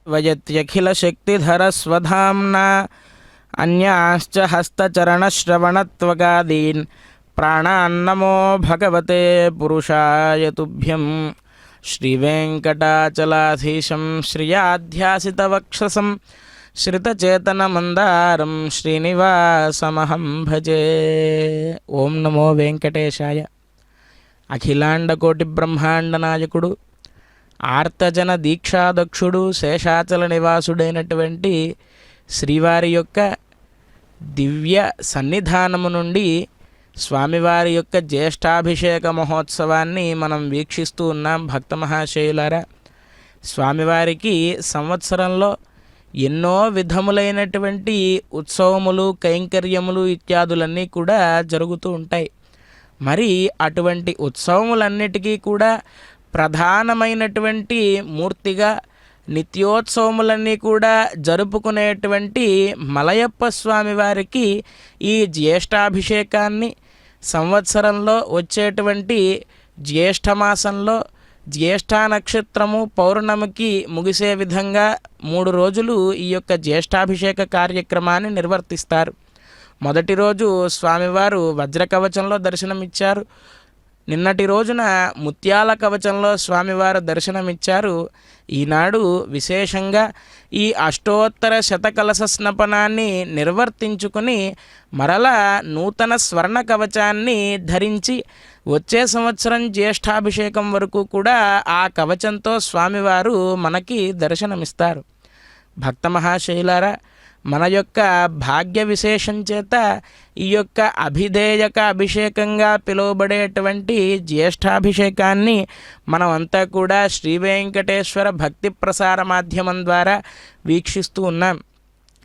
वयत्यखिलशक्तिधरस्वधाम्ना अन्याश्च हस्तचरणश्रवणत्वगादीन् प्राणान्नमो भगवते पुरुषाय तुभ्यं। श्रीवेङ्कटाचलाधीशं श्रियाध्यासितवक्षसं श्रितचेतनमन्दारं श्रीनिवासमहं भजे। ఓం నమో వెంకటేశాయ। అఖిలాండకోటి బ్రహ్మాండ నాయకుడు, ఆర్తజన దీక్షాదక్షుడు, శేషాచల నివాసుడైనటువంటి శ్రీవారి యొక్క దివ్య సన్నిధానము నుండి స్వామివారి యొక్క జ్యేష్ఠాభిషేక మహోత్సవాన్ని మనం వీక్షిస్తూ ఉన్నాం భక్త మహాశయులారా। స్వామివారికి సంవత్సరంలో ఎన్నో విధములైనటువంటి ఉత్సవములు, కైంకర్యములు ఇత్యాదులన్నీ కూడా జరుగుతూ ఉంటాయి। మరి అటువంటి ఉత్సవములన్నిటికీ కూడా ప్రధానమైనటువంటి మూర్తిగా నిత్యోత్సవములన్నీ కూడా జరుపుకునేటువంటి మలయప్ప స్వామి వారికి ఈ జ్యేష్ఠాభిషేకాన్ని సంవత్సరంలో వచ్చేటువంటి జ్యేష్ఠమాసంలో జ్యేష్ఠ నక్షత్రము పౌర్ణమికి ముగిసే విధంగా 3 రోజులు ఈ యొక్క జ్యేష్ఠాభిషేక కార్యక్రమాన్ని నిర్వర్తిస్తారు। మొదటి రోజు స్వామివారు వజ్రకవచంలో దర్శనమిచ్చారు। నిన్నటి రోజున ముత్యాల కవచంలో స్వామివారు దర్శనమిచ్చారు। ఈనాడు విశేషంగా ఈ అష్టోత్తర శతకలశ స్నపనాన్ని నిర్వర్తించుకుని మరలా నూతన స్వర్ణ కవచాన్ని ధరించి వచ్చే సంవత్సరం జ్యేష్ఠాభిషేకం వరకు కూడా ఆ కవచంతో స్వామివారు మనకి దర్శనమిస్తారు। భక్త మహాశైలారా, మన యొక్క భాగ్య విశేషం చేత ఈ యొక్క అభిధేయక అభిషేకంగా పిలువబడేటువంటి జ్యేష్ఠాభిషేకాన్ని మనమంతా కూడా శ్రీ వెంకటేశ్వర భక్తి ప్రసార మాధ్యమం ద్వారా వీక్షిస్తూ ఉన్నాం।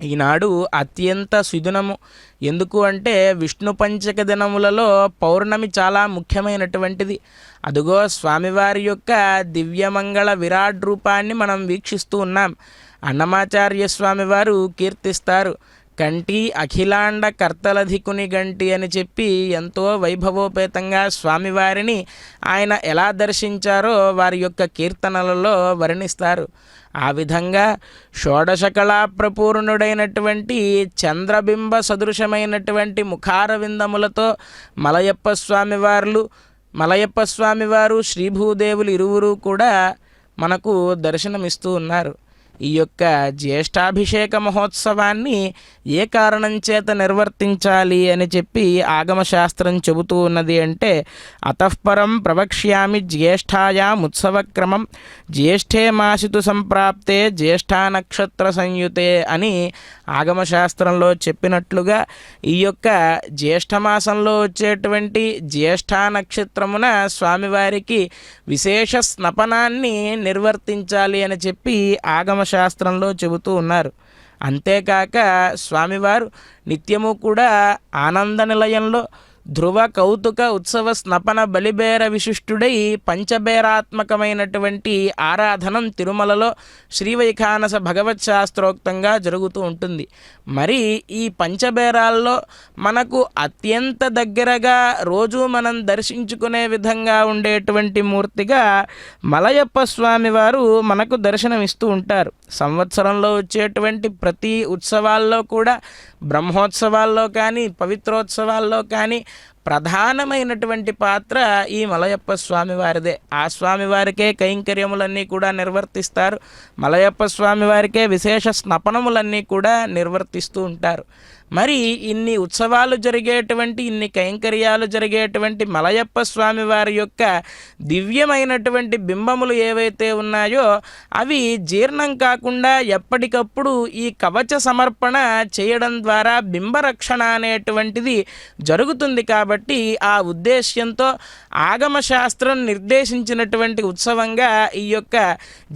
ఈనాడు అత్యంత సుదినము, ఎందుకు అంటే విష్ణు పంచక దినములలో పౌర్ణమి చాలా ముఖ్యమైనటువంటిది। అదుగో స్వామివారి యొక్క దివ్యమంగళ విరాట్ రూపాన్ని మనం వీక్షిస్తూ ఉన్నాం। అన్నమాచార్య స్వామివారు కీర్తిస్తారు, కంటి అఖిలాండ కర్తలధికుని గంటి అని చెప్పి ఎంతో వైభవోపేతంగా స్వామివారిని ఆయన ఎలా దర్శించారో వారి యొక్క కీర్తనలలో వర్ణిస్తారు। ఆ విధంగా షోడశకళా ప్రపూర్ణుడైనటువంటి చంద్రబింబ సదృశమైనటువంటి ముఖారవిందములతో మలయప్ప స్వామివారు శ్రీభూదేవులు ఇరువురు కూడా మనకు దర్శనమిస్తూ ఉన్నారు। ఈ యొక్క జ్యేష్ఠాభిషేక మహోత్సవాన్ని ఏ కారణం చేత నిర్వర్తించాలి అని చెప్పి ఆగమశాస్త్రం చెబుతూ ఉన్నది అంటే, అతఃపరం ప్రవక్ష్యామి జ్యేష్ఠాయాం ఉత్సవక్రమం జ్యేష్ఠే మాసితు సంప్రాప్తే జ్యేష్ఠా నక్షత్ర సంయుతే అని ఆగమశాస్త్రంలో చెప్పినట్లుగా ఈ యొక్క జ్యేష్ఠమాసంలో వచ్చేటువంటి జ్యేష్ఠా నక్షత్రమున స్వామివారికి విశేష స్నపనాన్ని నిర్వర్తించాలి అని చెప్పి ఆగమశాస్త్రంలో చెబుతూ ఉన్నారు। అంతేకాక స్వామివారు నిత్యము కూడా ఆనంద నిలయంలో ధ్రువ కౌతుక ఉత్సవ స్నపన బలిబేర విశిష్టుడై పంచబేరాత్మకమైనటువంటి ఆరాధనం తిరుమలలో శ్రీవైఖానస భగవత్ శాస్త్రోక్తంగా జరుగుతూ ఉంటుంది। మరి ఈ పంచబేరాల్లో మనకు అత్యంత దగ్గరగా రోజు మనం దర్శించుకునే విధంగా ఉండేటువంటి మూర్తిగా మలయప్ప స్వామి వారు మనకు దర్శనమిస్తూ ఉంటారు। సంవత్సరంలో వచ్చేటువంటి ప్రతి ఉత్సవాల్లో కూడా, బ్రహ్మోత్సవాల్లో కానీ పవిత్రోత్సవాల్లో కానీ ప్రధానమైనటువంటి పాత్ర ఈ మలయప్ప స్వామివారిదే। ఆ స్వామివారికే కైంకర్యములన్నీ కూడా నిర్వర్తిస్తారు, మలయప్ప స్వామివారికే విశేష స్నపనములన్నీ కూడా నిర్వర్తిస్తూ ఉంటారు। మరి ఇన్ని ఉత్సవాలు జరిగేటువంటి, ఇన్ని కైంకర్యాలు జరిగేటువంటి మలయప్ప స్వామి వారి యొక్క దివ్యమైనటువంటి బింబములు ఏవైతే ఉన్నాయో అవి జీర్ణం కాకుండా ఎప్పటికప్పుడు ఈ కవచ సమర్పణ చేయడం ద్వారా బింబరక్షణ అనేటువంటిది జరుగుతుంది। కాబట్టి ఆ ఉద్దేశ్యంతో ఆగమశాస్త్రం నిర్దేశించినటువంటి ఉత్సవంగా ఈ యొక్క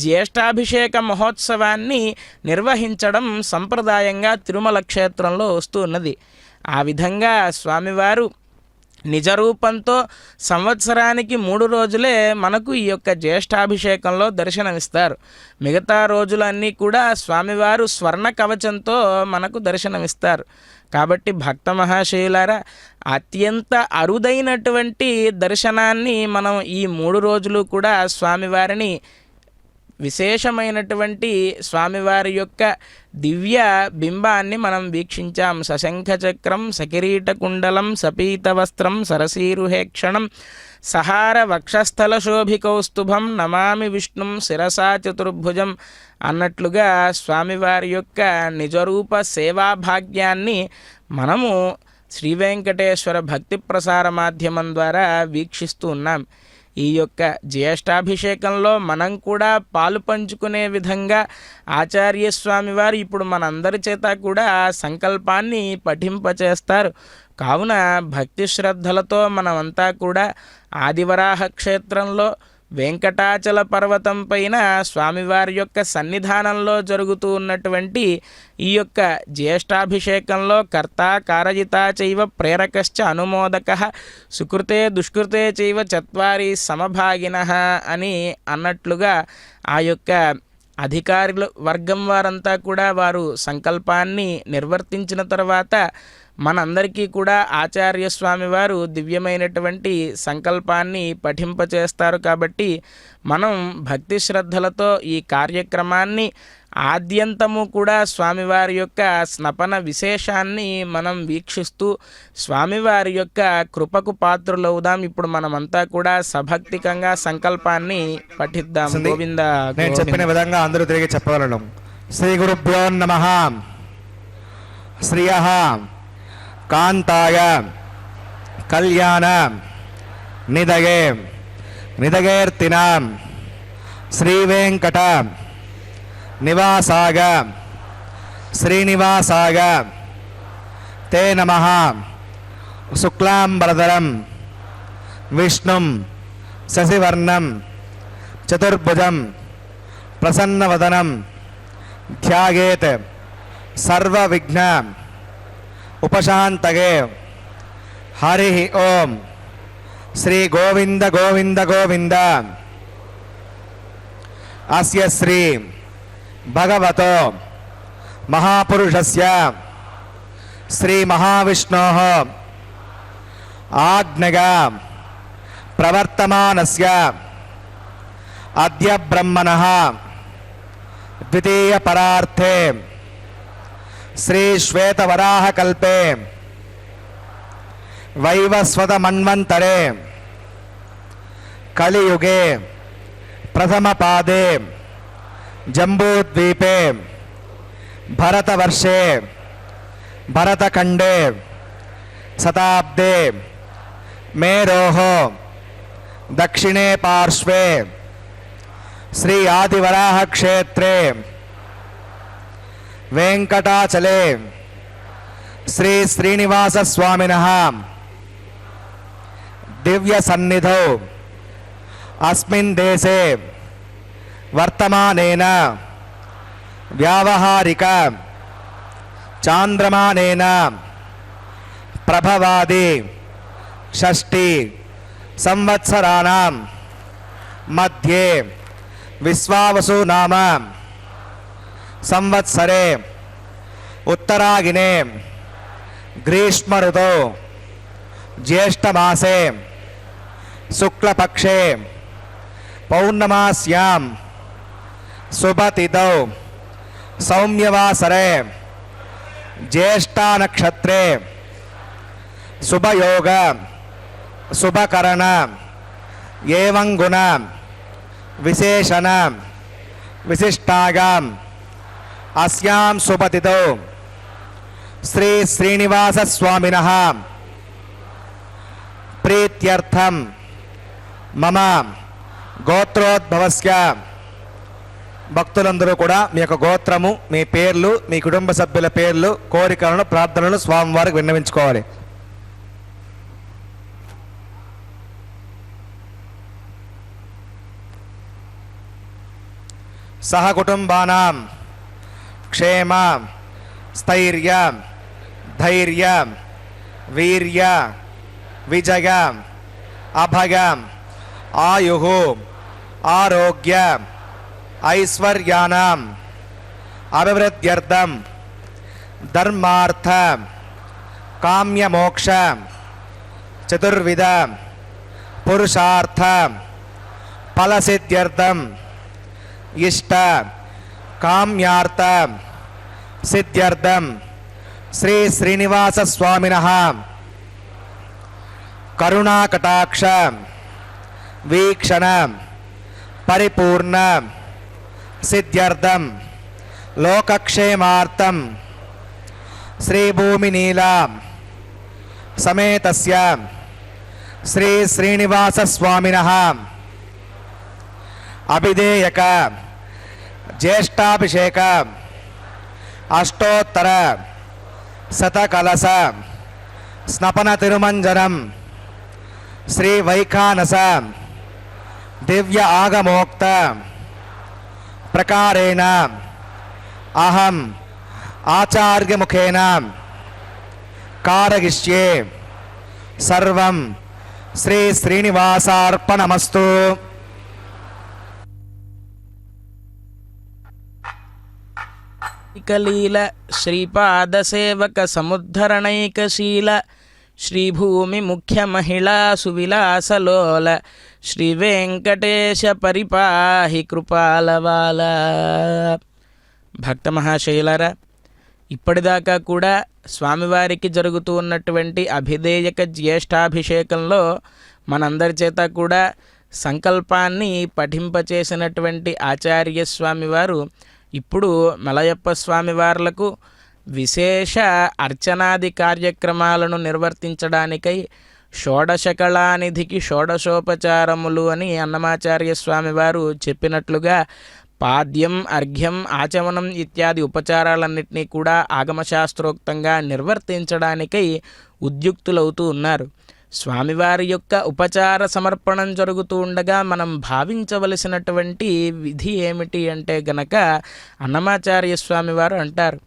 జ్యేష్ఠాభిషేక మహోత్సవాన్ని నిర్వహించడం సంప్రదాయంగా తిరుమల క్షేత్రంలో వస్తూ ఉన్నది। ఆ విధంగా స్వామివారు నిజరూపంతో సంవత్సరానికి 3 రోజులే మనకు ఈ యొక్క జ్యేష్ఠాభిషేకంలో దర్శనమిస్తారు। మిగతా రోజులన్నీ కూడా స్వామివారు స్వర్ణ కవచంతో మనకు దర్శనమిస్తారు। కాబట్టి భక్త మహాశయులారా, అత్యంత అరుదైనటువంటి దర్శనాన్ని మనం ఈ 3 రోజులు కూడా స్వామివారిని విశేషమైనటువంటి స్వామివారి యొక్క దివ్య బింబాన్ని మనం వీక్షించాం. సశంఖచక్రం సకిరీటకుండలం సపీతవస్త్రం సరసీరుహేక్షణం సహార వక్షస్థల శోభికౌస్తుభం నమామి విష్ణుం శిరసా చతుర్భుజం అన్నట్లుగా స్వామివారి యొక్క నిజరూప సేవాభాగ్యాన్ని మనము శ్రీ వెంకటేశ్వర భక్తి ప్రసార మాధ్యమం ద్వారా వీక్షిస్తూ ఉన్నాం. ఈ యొక్క జ్యేష్ఠాభిషేకంలో మనం కూడా పాలు పంచుకునే విధంగా ఆచార్యస్వామి వారు ఇప్పుడు మనందరి చేత కూడా సంకల్పాన్ని పఠింపచేస్తారు. కావున భక్తి శ్రద్ధలతో మనమంతా కూడా ఆదివరాహ క్షేత్రంలో వెంకటాచల పర్వతం పైన స్వామివారి యొక్క సన్నిధానంలో జరుగుతూ ఉన్నటువంటి ఈ యొక్క జ్యేష్ఠాభిషేకంలో కర్త కారజిత చైవ ప్రేరకశ్చ అనుమోదక సుకృతే దుష్కృతే చైవ చత్వారి సమభాగినః అని అన్నట్లుగా ఆ యొక్క అధికారుల వర్గం వారంతా కూడా వారు సంకల్పాన్ని నిర్వర్తించిన తర్వాత మనందరికీ కూడా ఆచార్యస్వామి వారు దివ్యమైనటువంటి సంకల్పాన్ని పఠింపచేస్తారు. కాబట్టి మనం భక్తి శ్రద్ధలతో ఈ కార్యక్రమాన్ని ఆద్యంతము కూడా స్వామివారి యొక్క స్నపన విశేషాన్ని మనం వీక్షిస్తూ స్వామివారి యొక్క కృపకు పాత్రులవుదాం. ఇప్పుడు మనమంతా కూడా సభక్తికంగా సంకల్పాన్ని పఠిద్దాం. గోవింద. నేను చెప్పిన విధంగా అందరూ తిరిగి చెప్పగలను. శ్రీ గురుభ్యో నమః. శ్రియః కాంతాయ కళ్యాణ నిదగే నిదగేర్తినాం శ్రీ వెంకట నివాసాగ శ్రీనివాసాగ తే నమః. శుక్లాంబరధరం విష్ణుం శశివర్ణం చతుర్భుజం ప్రసన్నవదనం ధ్యాయేత్ సర్వవిఘ్న ఉపశాంతగే. హరి ఓం. శ్రీ గోవింద గోవింద గోవింద. అస్య శ్రీ భగవతో మహాపురుషస్య శ్రీ మహావిష్ణోః ఆజ్ఞగా ప్రవర్తమానస్య అద్య బ్రహ్మణః ద్వితీయ పరార్థే శ్రీ శ్వేతవరాహకల్పే వైవస్వత మన్వంతరే కలియుగే ప్రథమ పాదే జంబూద్వీపే భరతవర్షే భరతఖండే శతాబ్దే మేరోః దక్షిణే పార్శ్వే శ్రీ ఆదివరాహ క్షేత్రే వెంకటాచలే శ్రీ శ్రీనివాస స్వామినః దివ్య సన్నిధౌ అస్మిన్ దేశే వర్తమానేన వ్యావహారిక చాంద్రమానేన ప్రభవాది షష్ఠి సంవత్సరాణం మధ్యే విశ్వావసు నామ సంవత్సరే ఉత్తరాగినే గ్రీష్మ ఋతౌ జ్యేష్ఠమాసే శుక్లపక్షే పౌర్ణమాస్యాం శుభతిథౌ సౌమ్యవాసరే జ్యేష్ఠానక్షత్రే శుభయోగ శుభకరణ ఏవం గుణ విశేషణ విశిష్టాగాం అస్యాం శుభతిథౌ శ్రీ శ్రీనివాస స్వామినః ప్రీత్యర్థం మమ గోత్రోద్భవస్య. భక్తులందరూ కూడా మీ యొక్క గోత్రము, మీ పేర్లు, మీ కుటుంబ సభ్యుల పేర్లు, కోరికలను, ప్రార్థనలు స్వామివారికి విన్నవించుకోవాలి. సహ కుటుంబానాం క్షేమ స్థైర్య ధైర్య వీర్య విజయ అభయ ఆయు ఆరోగ్య ఐశ్వర్యానాం అభివృద్ధ్యర్థం ధర్మార్థ కామ్యమోక్ష చతుర్విధ పురుషార్థ ఫలసిద్ధ్యర్థం ఇష్ట కామ్యార్థ సిద్ధ్యర్థం శ్రీ శ్రీనివాస స్వామినః కరుణాకటాక్ష వీక్షణ పరిపూర్ణ సిద్ధ్యర్థం లోకక్షేమార్థం శ్రీభూమినీలా సమేతస్య శ్రీ శ్రీనివాస స్వామినః అభిధేయక జ్యేష్ఠాభిషేక అష్టోత్తర శతకలశ స్నపన తిరుమంజనం శ్రీ వైఖానస దివ్య ఆగమోక్త ప్రకారేణ అహం ఆచార్యముఖేన కారయిష్యే సర్వం శ్రీ శ్రీనివాసార్పణమస్తు. కలీల శ్రీపాదసేవక సముద్ధరణైకశీల శ్రీభూమి ముఖ్య మహిళా సువిలాసలోల శ్రీ వెంకటేశ పరిపాహి కృపాలవాల. భక్త మహాశైలారా, ఇప్పటిదాకా కూడా స్వామివారికి జరుగుతూ ఉన్నటువంటి అభిధేయక జ్యేష్ఠాభిషేకంలో మనందరి చేత కూడా సంకల్పాన్ని పఠింపచేసినటువంటి ఆచార్య స్వామివారు ఇప్పుడు మలయప్ప స్వామివార్లకు విశేష అర్చనాది కార్యక్రమాలను నిర్వర్తించడానికై షోడశకళానిధికి షోడశోపచారములు అని అన్నమాచార్య స్వామివారు చెప్పినట్లుగా పాద్యం, అర్ఘ్యం, ఆచమనం ఇత్యాది ఉపచారాలన్నింటినీ కూడా ఆగమశాస్త్రోక్తంగా నిర్వర్తించడానికై ఉద్యుక్తులవుతూ ఉన్నారు. స్వామివారి యొక్క ఉపచార సమర్పణం జరుగుతూ ఉండగా మనం భావించవలసినటువంటి విధి ఏమిటి అంటే గనక అన్నమాచార్య స్వామివారు అంటారు,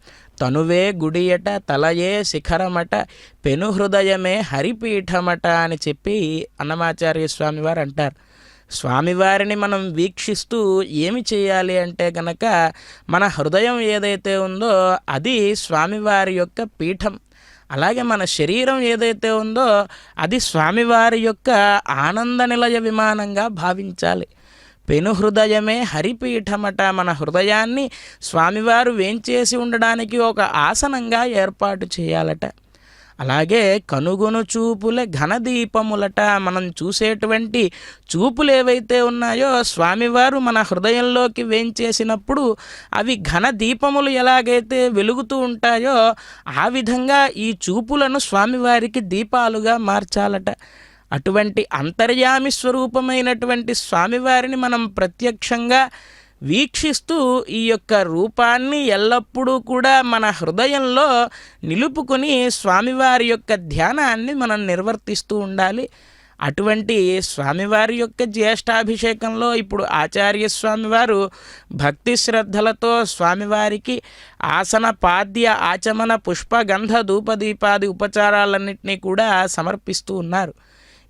తనువే గుడియట తలయే శిఖరమట పెను హృదయమే హరిపీఠమట అని చెప్పి అన్నమాచార్య స్వామివారు అంటారు. స్వామివారిని మనం వీక్షిస్తూ ఏమి చేయాలి అంటే గనక మన హృదయం ఏదైతే ఉందో అది స్వామివారి యొక్క పీఠం, అలాగే మన శరీరం ఏదైతే ఉందో అది స్వామివారి యొక్క ఆనంద నిలయ విమానంగా భావించాలి. పెను హృదయమే హరిపీఠమట, మన హృదయాన్ని స్వామివారు వేంచేసి ఉండడానికి ఒక ఆసనంగా ఏర్పాటు చేయాలట. అలాగే కనుగొను చూపులే ఘనదీపములట, మనం చూసేటువంటి చూపులు ఏవైతే ఉన్నాయో స్వామివారు మన హృదయంలోకి వేంచేసినప్పుడు అవి ఘన దీపములు ఎలాగైతే వెలుగుతూ ఉంటాయో ఆ విధంగా ఈ చూపులను స్వామివారికి దీపాలుగా మార్చాలట. అటువంటి అంతర్యామి స్వరూపమైనటువంటి స్వామివారిని మనం ప్రత్యక్షంగా వీక్షిస్తూ ఈ యొక్క రూపాన్ని ఎల్లప్పుడూ కూడా మన హృదయంలో నిలుపుకొని స్వామివారి యొక్క ధ్యానాన్ని మనం నిర్వర్తిస్తూ ఉండాలి. అటువంటి స్వామివారి యొక్క జ్యేష్ఠాభిషేకంలో ఇప్పుడు ఆచార్య స్వామివారు భక్తి శ్రద్ధలతో స్వామివారికి ఆసన పాద్య ఆచమన పుష్ప గంధ ధూపదీపాది ఉపచారాలన్నింటినీ కూడా సమర్పిస్తూ ఉన్నారు.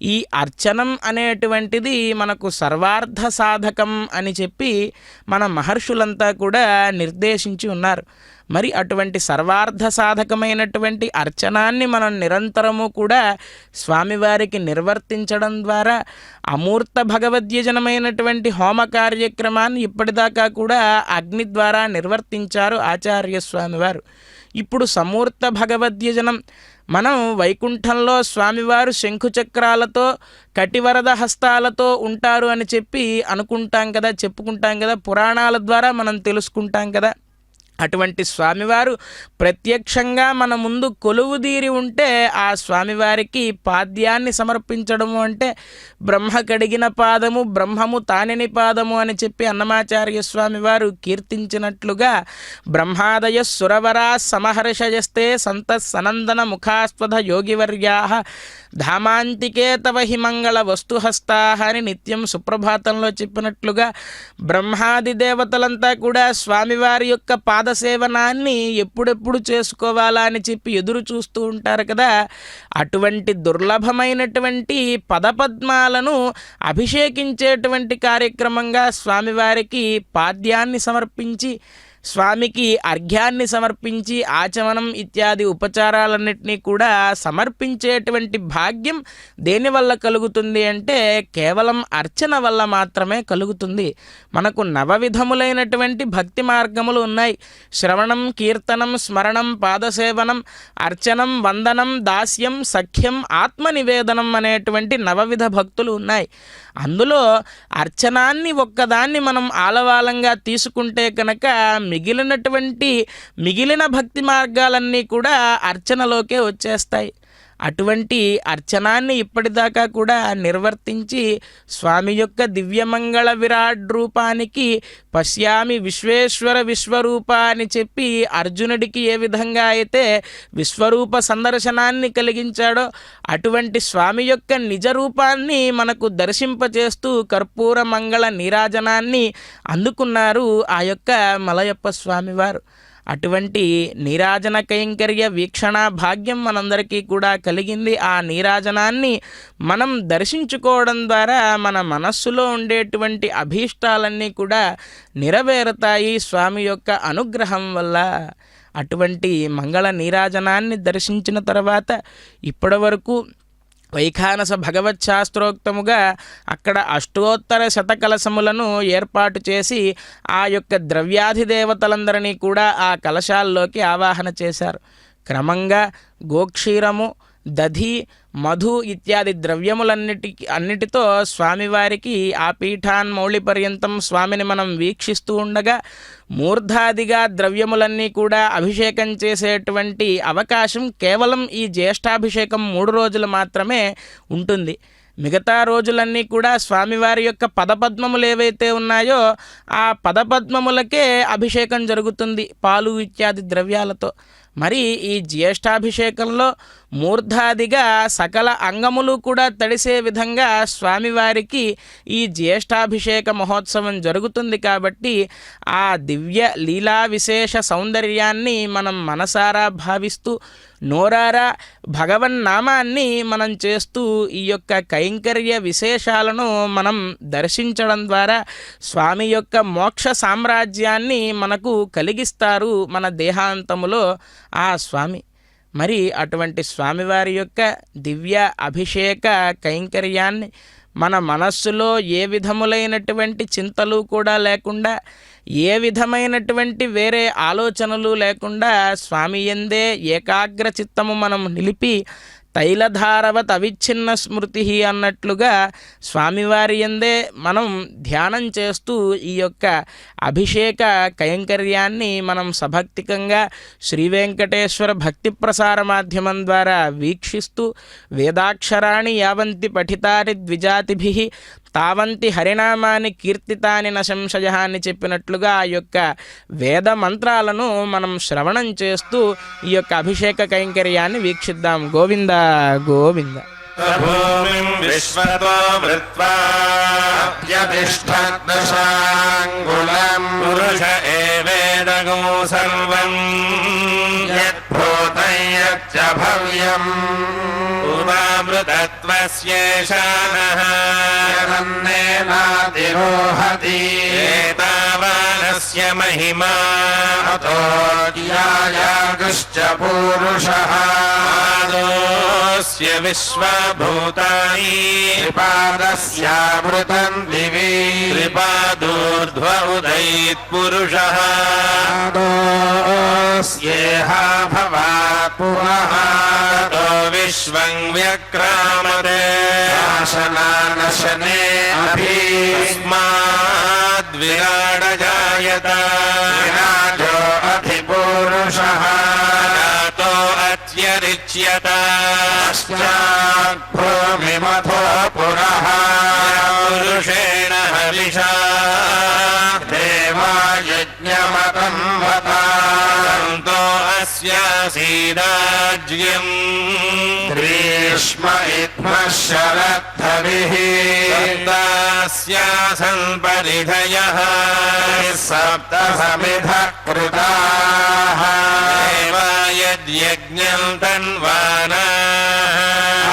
ఈ అర్చనం అనేటువంటిది మనకు సర్వార్థ సాధకం అని చెప్పి మన మహర్షులంతా కూడా నిర్దేశించి ఉన్నారు. మరి అటువంటి సర్వార్థ సాధకమైనటువంటి అర్చనాన్ని మనం నిరంతరము కూడా స్వామివారికి నిర్వర్తించడం ద్వారా అమూర్త భగవద్యజనమైనటువంటి హోమ కార్యక్రమాన్ని ఇప్పటిదాకా కూడా అగ్ని ద్వారా నిర్వర్తించారు ఆచార్య స్వామివారు. ఇప్పుడు సమూర్త భగవద్యజనం మనం వైకుంఠంలో స్వామివారు శంఖుచక్రాలతో కటివరద హస్తాలతో ఉంటారు అని చెప్పి అనుకుంటాం కదా, చెప్పుకుంటాం కదా, పురాణాల ద్వారా మనం తెలుసుకుంటాం కదా. అటువంటి స్వామివారు ప్రత్యక్షంగా మన ముందు కొలువుదీరి ఉంటే ఆ స్వామివారికి పాద్యాన్ని సమర్పించడము అంటే బ్రహ్మ కడిగిన పాదము బ్రహ్మము తానిని పాదము అని చెప్పి అన్నమాచార్య స్వామివారు కీర్తించినట్లుగా బ్రహ్మాదయ సురవరా సమహర్షయస్తే సంత సనందన ముఖాస్పద యోగివర్యా ధామాంతికే తవ హి మంగళ వస్తుహస్తా అని నిత్యం సుప్రభాతంలో చెప్పినట్లుగా బ్రహ్మాది దేవతలంతా కూడా స్వామివారి యొక్క పాదసేవనాన్ని ఎప్పుడెప్పుడు చేసుకోవాలా అని చెప్పి ఎదురు చూస్తూ ఉంటారు కదా. అటువంటి దుర్లభమైనటువంటి పదపద్మాలను అభిషేకించేటువంటి కార్యక్రమంగా స్వామివారికి పాద్యాన్ని సమర్పించి స్వామికి అర్ఘ్యాన్ని సమర్పించి ఆచమనం ఇత్యాది ఉపచారాలన్నింటినీ కూడా సమర్పించేటువంటి భాగ్యం దేనివల్ల కలుగుతుంది అంటే కేవలం అర్చన వల్ల మాత్రమే కలుగుతుంది. మనకు నవవిధములైనటువంటి భక్తి మార్గములు ఉన్నాయి. శ్రవణం, కీర్తనం, స్మరణం, పాదసేవనం, అర్చనం, వందనం, దాస్యం, సఖ్యం, ఆత్మనివేదనం అనేటువంటి నవవిధ భక్తులు ఉన్నాయి. అందులో అర్చనాన్ని ఒక్కదాన్ని మనం ఆలవాలంగా తీసుకుంటే కనుక మిగిలిన భక్తి మార్గాలన్నీ కూడా అర్చనలోకే వచ్చేస్తాయి. అటువంటి అర్చనాన్ని ఇప్పటిదాకా కూడా నిర్వర్తించి స్వామి యొక్క దివ్యమంగళ విరాట్ రూపానికి పశ్యామి విశ్వేశ్వర విశ్వరూప అని చెప్పి అర్జునుడికి ఏ విధంగా అయితే విశ్వరూప సందర్శనాన్ని కలిగించాడో అటువంటి స్వామి యొక్క నిజ రూపాన్ని మనకు దర్శింపచేస్తూ కర్పూర మంగళ నీరాజనాన్ని అందుకున్నారు ఆ యొక్క మలయప్ప స్వామివారు. అటువంటి నీరాజన కైంకర్య వీక్షణ భాగ్యం మనందరికీ కూడా కలిగింది. ఆ నీరాజనాన్ని మనం దర్శించుకోవడం ద్వారా మన మనస్సులో ఉండేటువంటి అభీష్టాలన్నీ కూడా నెరవేరుతాయి స్వామి యొక్క అనుగ్రహం వల్ల. అటువంటి మంగళ నీరాజనాన్ని దర్శించిన తర్వాత ఇప్పటివరకు వైఖానస భగవత్ శాస్త్రోక్తముగా అక్కడ అష్టోత్తర శతకలశములను ఏర్పాటు చేసి ఆ యొక్క ద్రవ్యాధి దేవతలందరినీ కూడా ఆ కలశాల్లోకి ఆవాహన చేశారు. క్రమంగా గోక్షీరము, దధి, మధు ఇత్యాది అన్నిటితో స్వామివారికి ఆ పీఠాన్మౌళి పర్యంతం స్వామిని మనం వీక్షిస్తూ ఉండగా మూర్ధాదిగా ద్రవ్యములన్నీ కూడా అభిషేకం చేసేటువంటి అవకాశం కేవలం ఈ జ్యేష్ఠాభిషేకం 3 రోజులు మాత్రమే ఉంటుంది. మిగతా రోజులన్నీ కూడా స్వామివారి యొక్క పదపద్మములు ఏవైతే ఉన్నాయో ఆ పదపద్మములకే అభిషేకం జరుగుతుంది పాలు ఇత్యాది ద్రవ్యాలతో. మరి ఈ జ్యేష్ఠాభిషేకంలో మూర్ధాదిగా సకల అంగములు కూడా తడిసే విధంగా స్వామివారికి ఈ జ్యేష్ఠాభిషేక మహోత్సవం జరుగుతుంది. కాబట్టి ఆ దివ్య లీలా విశేష సౌందర్యాన్ని మనం మనసారా భావిస్తూ నోరారా భగవన్నామాన్ని మనం చేస్తూ ఈ యొక్క కైంకర్య విశేషాలను మనం దర్శించడం ద్వారా స్వామి యొక్క మోక్ష సామ్రాజ్యాన్ని మనకు కలిగిస్తారు మన దేహాంతములో ఆ స్వామి. మరి అటువంటి స్వామివారి యొక్క దివ్య అభిషేక కైంకర్యాన్ని మన మనస్సులో ఏ విధములైనటువంటి చింతలు కూడా లేకుండా, ఏ విధమైనటువంటి వేరే ఆలోచనలు లేకుండా స్వామి యందే ఏకాగ్ర చిత్తము మనం నిలిపి తైలధారవత్ అవిచ్ఛిన్న స్మృతి అన్నట్లుగా స్వామివారి యందే మనం ధ్యానం చేస్తూ ఈ యొక్క అభిషేక కైంకర్యాన్ని మనం సభక్తికంగా శ్రీ వెంకటేశ్వర భక్తి ప్రసార మాధ్యమం ద్వారా వీక్షిస్తూ వేదాక్షరాణి యావంతి పఠితాని ద్విజాతిభిః తావంతి హరినామాని కీర్తితాని న సంశయః అని చెప్పినట్లుగా ఆ యొక్క వేద మంత్రాలను మనం శ్రవణం చేస్తూ ఈ యొక్క అభిషేక కైంకర్యాన్ని వీక్షిద్దాం. గోవింద గోవింద. భూమిం విశ్వతో మృత్వా యతిష్ఠదశాంగుళం పురుష ఏవేదగో సర్వం యద్భూతం యచ్చ భవ్యం ఉమామృతత్వస్యేషానః యదన్నేనాతిరోహతి ఏతావానస్య మహిమా అతో జ్ఞాయాగుశ్చ పూరుషః ఆదోస్య విశ్వభూతాని త్రిపాదస్యామృతం దివి త్రిపాదోర్ధ్వ ఉదయత్ పురుషః ఆదోస్యేహ భవాత్ పునః తో విశ్వం వ్యక్రామతే శాసనానశనే అభిస్మాద్ విరాడ జాయత విరాజో అధిపురుషః తో అత్యరిచ్యత భూమిమథో పురః పురుషేణ హవిషా దేవాయజ్ఞమతం వతా సంతో అస్యాసీదాజ్యం గ్రీష్మ ఇత్మః శరద్ధవిః సప్తాస్యాసన్ పరిధయః సప్త సమిధః కృతాః దేవాయజ్ఞం తన్వానాః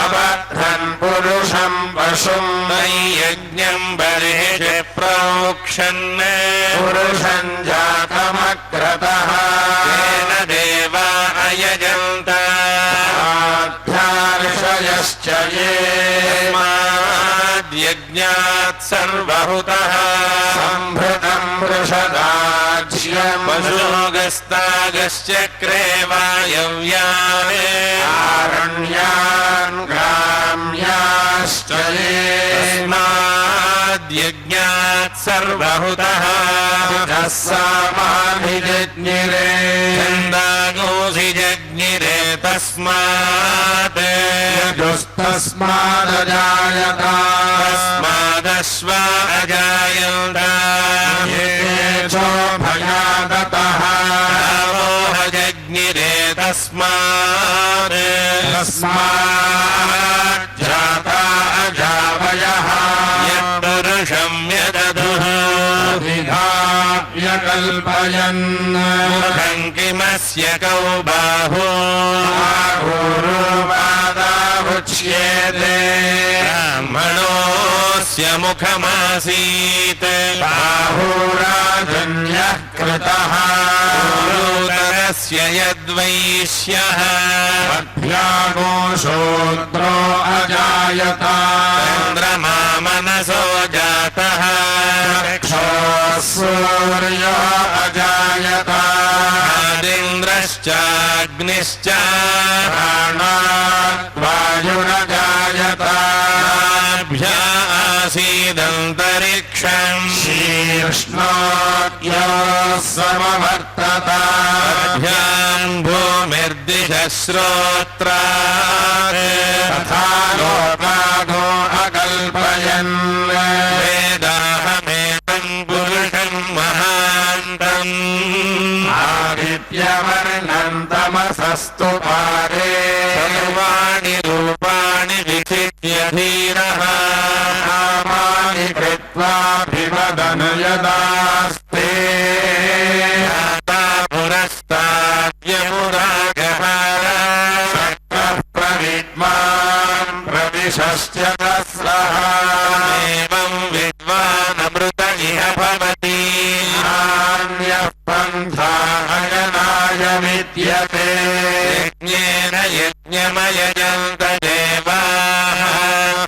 అబద్ధన్ పురుషం పశుం యజ్ఞం బర్హిషి ప్రోక్షన్ పురుషం జాతం समक्रतः तेन देवा अयजन्त आध्यार्षयश्च ये यज्ञात् सर्वहुतः सम्भृतम् वृषदाज्यम् पशुगस्तागश्चक्रे वायव्याने आरण्यान् ग्राम्याश्च ये यज्ञात् सर्वहुतः सामाभिजज्ञिरे छन्दागोऽसि जज्ञिरे तस्मात् यजुस्तस्मादजायत तस्मादश्व अजायन्त ये चोभयादतः गावोह जज्ञिरे तस्मात् तस्माज्जाता अजावयः यत्पुरुषं यदधुः विधाव्यकल्पयन् मुखं किमस्य कौ बाहो बाहुरुपादावुच्येते ब्राह्मणोऽस्य मुखमासीत् बाहुराजन्यः कृतः गुरुतरस्य यद्वैश्यः अभ्यागो शूद्रो अजायत चन्द्रमा मनसो जातः सूर्यो अजायत आदिन्द्रश्चाग्निश्च प्राणात् वायुरजायत नाभ्या आसीदन्तरिक्षम् शीर्ष्णोऽद्यो समवर्तत अभ्याम् भूमिर्दिशः श्रोत्रात् तथा लोकादो अकल्पयन् वेदाहमेतम् पुरुषम् महान्तम् आदित्यवर्णम् तमसस्तु पारे सर्वाणि रूपाणि विचित्य धीरः नामानि कृत्वाभिवदन् यदास्ते पुरस्ताद्यमुरागः सक्तः प्रविद्वान् प्रविशश्च तस्रः एवम् विद्वानमृत इह भवति नान्यः पन्था अयनाय विद्यते यज्ञेन यज्ञमयजन्त देवाः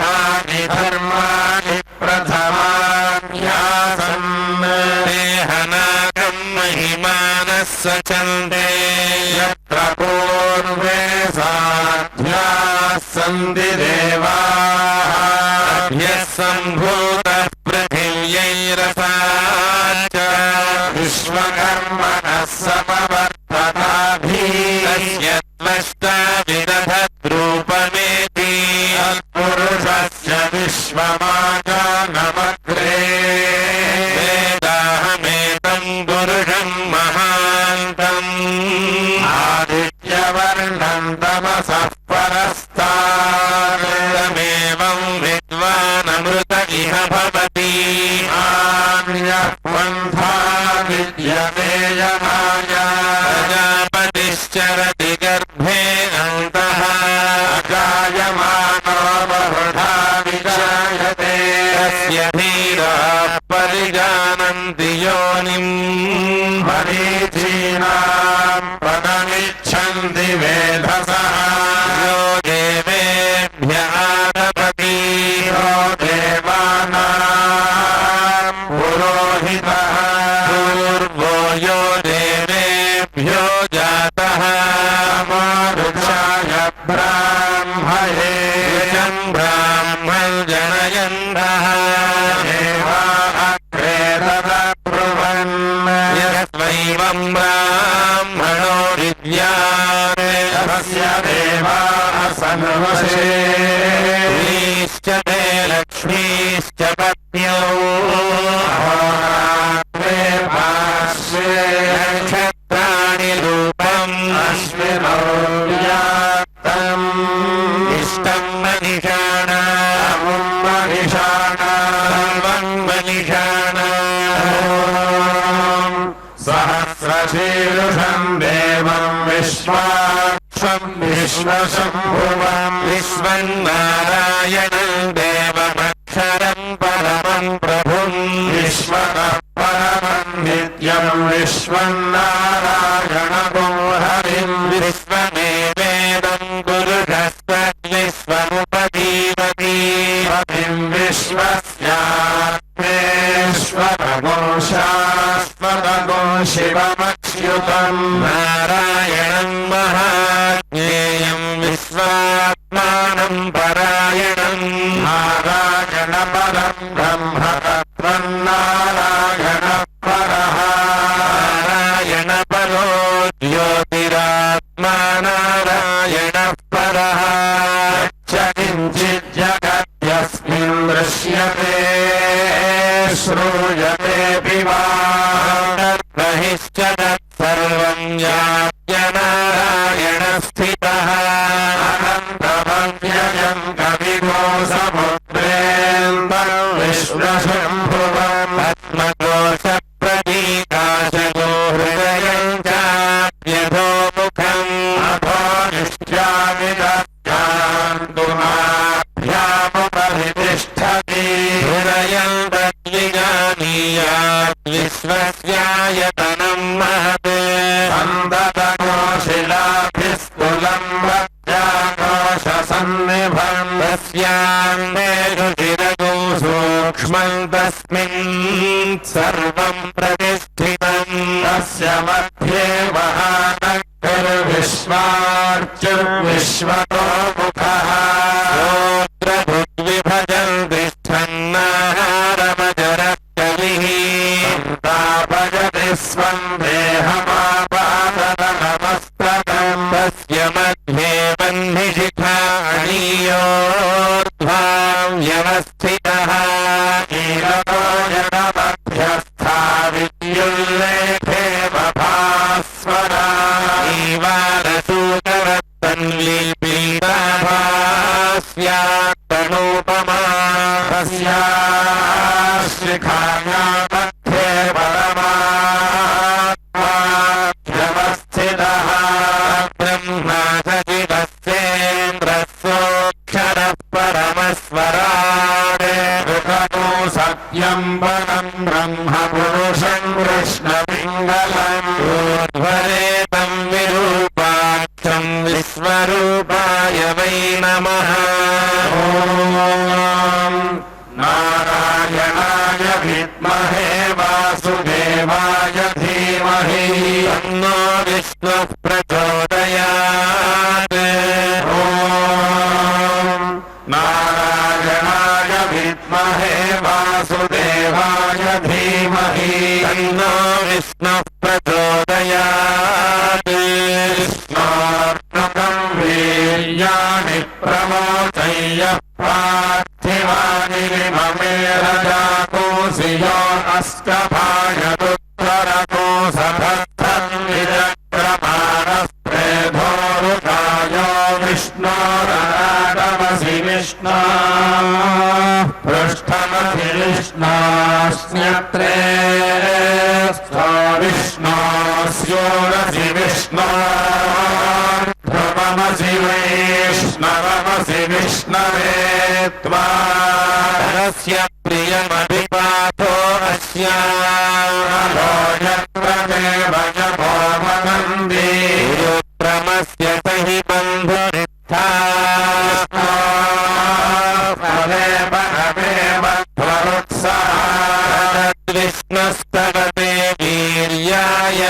तानि धर्माणि प्रथमान्यासन् देहनागम् महिमानः सचन्ते यत्र पूर्वे साध्याः सन्ति देवाः अभ्यः सम्भूतः पृथिव्यैरसाच्च विश्वकर्मणः समवर्तताभिः तस्य त्वष्टा विदधद्रूपमेति तत्पुरुषस्य विश्वमाजानमग्रे वेदाहमेतम् पुरुषम् महान्तम् आदित्यवर्णम् तमसः परस्तादमेवम् विद्वानमृत इह भवति आन्यः पन्था विद्यते यमाय प्रजापतिश्चरति गर्भे अन्तः अजायमानो बहुधा विजायते तस्य धीराः परिजानन्ति योनिम् मरीचीनाम् पदमिच्छन्ति वेधसः यो देवेभ्य आदपति यो देवानाम् पुरोहितः पूर्वो यो देवेभ्यो जातः अमारुचाय ब्राह्मये ब्राह्मण जनयन्तः देवा अग्रे तदब्रुवन् यस्वैवम् ब्राह्मणो विद्याते तस्य देवाः सन्वशे श्रीश्च ते लक्ष्मीश्च पत्न्यौ अहोरात्रे पार्श्वे नक्षत्राणि रूपम् अश्विनौ व्याप्तम् इष्टम् मनिषाणाम् सर्वम् मनिषाणाम् सहस्रशीर्षम् देवम् विश्वाक्षम् विश्वशम्भुवम् विश्वन्नारायणम् देवमक्षरम् परमम् प्रभुम् विश्वतः परमम् नित्यं विश्वं नारायणं हरिं विश्वमेवेदं पुरुषस्य विश्वमुपजीवति हरिं विश्वस्यात्मेश्वरगो शाश्वतगो शिवमच्युतं नारायणं महाज्ञेयं विश्वात्मानं परायणं नारायणपरं ब्रह्म तत्त्वं नारायणः परः नारायणपरो ज्योतिरात्मा नारायणः परः च किञ्चिज्जगद्यस्मिन् दृश्यते श्रूयतेऽपि वा तद्बहिश्च तत्सर्वं ज्ञात्य नारायणस्थितः अनन्तमव्ययं कविगो समुद्रेन्दं विश्वशम्भुवं पद्मकोशप्रतीकाशगो हृदयं चाप्यधोमुखम् अधो निश्चामिदभ्यामुपरितिष्ठति हृदयं तद्विजानीयात् विश्वस्यायतनं महत् सन्दतकोशिलाभिस्तुलं वज्राकोशसन्निभं तस्यान्मेषुशिरगो सूक्ष्मं तस्मिन् सर्वं प्रतिष्ठितं तस्य मध्ये महानगर्विश्वार्चुर्विश्वतो मुखः श्रोत्रभुग्विभजन् तिष्ठन्नाहारमजरकलिः तापयति स्वं देहमापादनमस्तकं तस्य मध्ये वह्निशिखाणीयोर्ध्वां व्यवस्थितः कीलको जडमध्यस्था विद्युल्लेखे भास्वरा ईवारसूकरत्तन्लीपीताभास्यात्तनूपमा तस्याश्रिखाया मध्ये परमात्मा व्यवस्थितः ब्रह्मा सचिवस्येन्द्रस्योक्षरः परमस्वराट् ऋतको सत्यं परं ब्रह्म पुरुषं कृष्णपिङ्गलम् ऊर्ध्वरेतं विरूपाक्षं विश्वरूपाय वै नमः ॐ नारायणाय विद्महे वासुदेवाय धीमहि तन्नो विष्णुः प्रचोदयात् ॐ नारायणाय विद्महे वासुदेवाय धीमहि तन्नो विष्णुः प्रचोदयात् कृष्णार्पणं वीर्याणि प्रमोचय्यः पार्थिवानि ममे रजाकोऽसि यो अष्टभायदुत्तरकोऽसभस्थं विचक्रमाणस्त्रेधोरुकायो विष्णोरनाटमसि विष्णो पृष्ठमसि विष्णोऽस्न्यत्रे स्थो विष्णोऽस्योरसि विष्णो ध्रुवमसि वैष्णवमसि विष्णवे त्वा तस्य प्रियमभिपातो अस्यालो यत्रमेव जपो वदन्ति रुद्रमस्य सहि बन्धुरित्था फले परमेव त्वरुत्साहाद्विष्णुस्तवते वीर्याय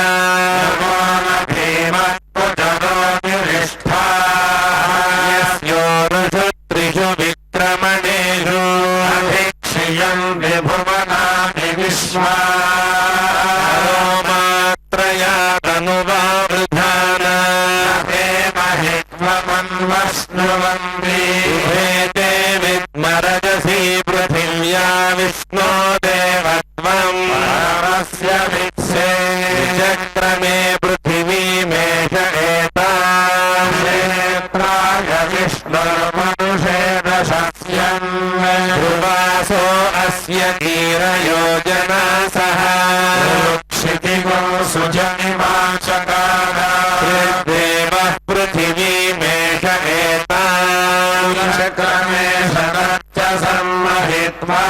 यस्योरुषु विक्रमणेषु अभिक्षियं विभुवनानि विश्वा मात्रया तनुवावृधाना हेमहि त्वमन्वश्नुवन्ति भेते विद्मरजसि पृथिव्या विष्णो देवत्वं परमस्य वित्से चक्रमे पृथिवीमेष एता नेत्राय विष्णुर्मनुषे दशस्यन् ध्रुवासो अस्य कीरयोजनासः क्षितिगो सुजनिवाचकार देवः पृथिवीमेष एता चक्रमे शरच्च सम्महित्वा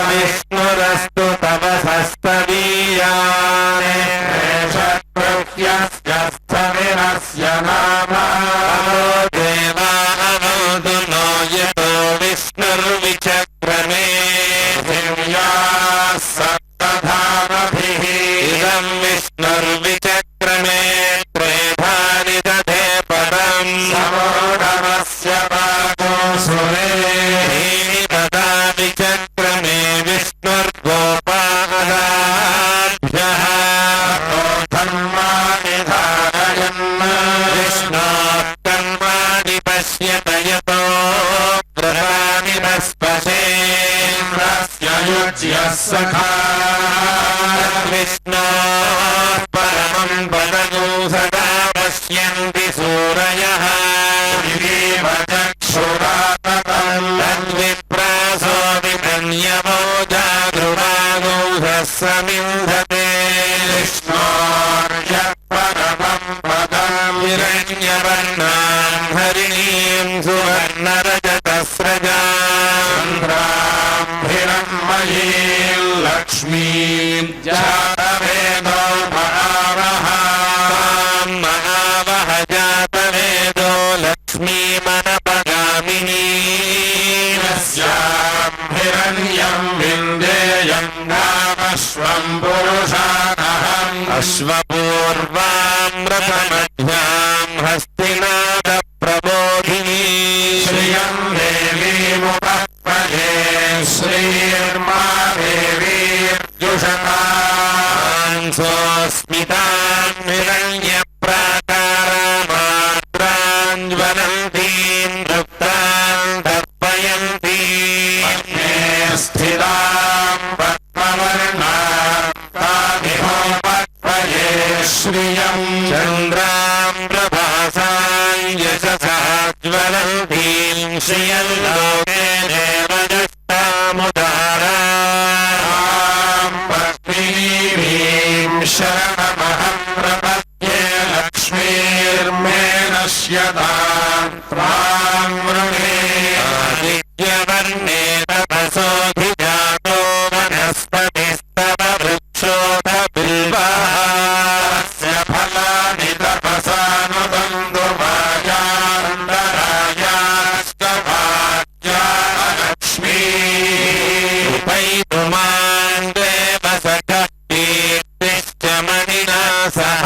विष्णुरस्तु तव सस्तवीया దేవానోదు నోయతో విష్ణుర్విచక్రమే సప్తధామభిః ఇదం విష్ణుర్విచక్రమే త్రేధాని దధే పరం సమోఢమస్య పాదోసురే దదా విచక్రమే విష్ణుర్గోపాదాభ్యః ధర్మాణి ధారయన్ విష్ణోః కర్మాణి పశ్యత యతో గ్రహాణి భస్పశేంద్రస్య యుజ్యః సఖా విష్ణోః పరమం పదగో సదా పశ్యంతి సూరయః ఇదేవ చక్షురాతతం తద్విప్రాసో విమన్యవో జాగృవాగౌః సమింధతే విష్ణోర్యత్పరమం పదం హిరణ్యవర్ణాం హరిణీం సువర్ణరజతస్రజాం చంద్రాం హిరణ్మయీం లక్ష్మీం జాతవేదో మహావహ తాం మహావహ జాతవేదో లక్ష్మీమనపగామినీ యస్యాం హిరణ్యం విందేయం నామశ్వం పురుషానహం అశ్వపూర్వాం రథమధ్యాం హస్తినాద ప్రబోధినీ శ్రియం దేవీముపఃపదే శ్రీర్మా దేవీర్జుషతాం స్మితాం హిరణ్యప్రాకారమాత్రాం జ్వలంతీం తృప్తాం తర్పయంతీం స్థితాం పద్మవర్ణాం తామిహోపత్పయే శ్రియం చంద్రాం ప్రభాసాం యశసా జ్వలంతీం శ్రియం లోకే దేవదస్తాముదారాం పద్మినీం శరణమహం ప్రపద్యే లక్ష్మీర్మే నశ్యతాం త్వాం వృణే ఆదిత్యవర్ణే తపసోऽధిజాతో వనస్పతిస్తవ వృక్షోऽథ బిల్వస్య ఫలాని తపసానుబంధు మాయాन्तरायास्तवाद्या లక్ష్మీ ఉపైతుమాం దేవ సఖః కీర్తిశ్చ మణినా సహ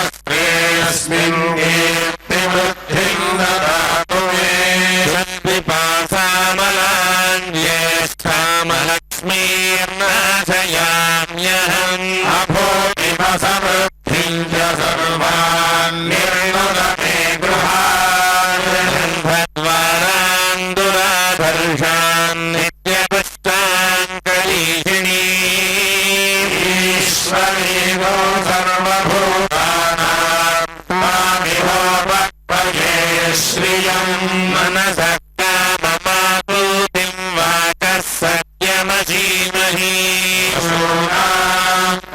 ప్రాదుర్భూతోऽస్మిరాస్త్రేऽస్మిన్ కీర్తివృద్ధిం దదాతు మే పిపాసామలాన్ జ్యేష్ఠామలక్ష్మీర్నాశయామ్యహం అభూతిమ సమృద్ధిం చ సర్వాన్ నిర్నుదతే గృహాన్ భద్వారాన్ దురాధర్షాన్ నిత్యపుష్టాన్ కలీషిణీ ఈశ్వరీగో సర్వభూతానాం తామిహోపత్పయే శ్రియం మనసః కామమాకూతిం వాచः సత్యమసీమహి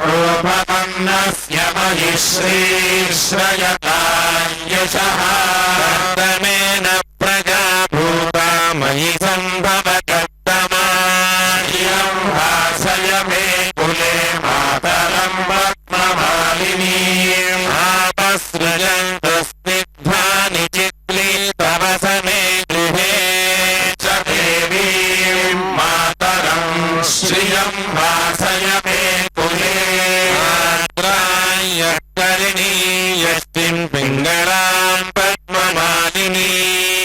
రూపమన్నస్య మహిశ్రీశ్రయతాం యశః కర్తమేన ప్రజా భూతా మయి సంభవకర్తమా ఇయం భాసయ మే కులే మాతరం పద్మమాలినీం ఆపసృజంతు స్నిగ్ధాని చిక్లీతవసమే గృహే చ దేవీం మాతరం శ్రియం భాసయ మే కులే ఆత్రాయ కరిణీయష్టిం పింగళాం పద్మమాలినీ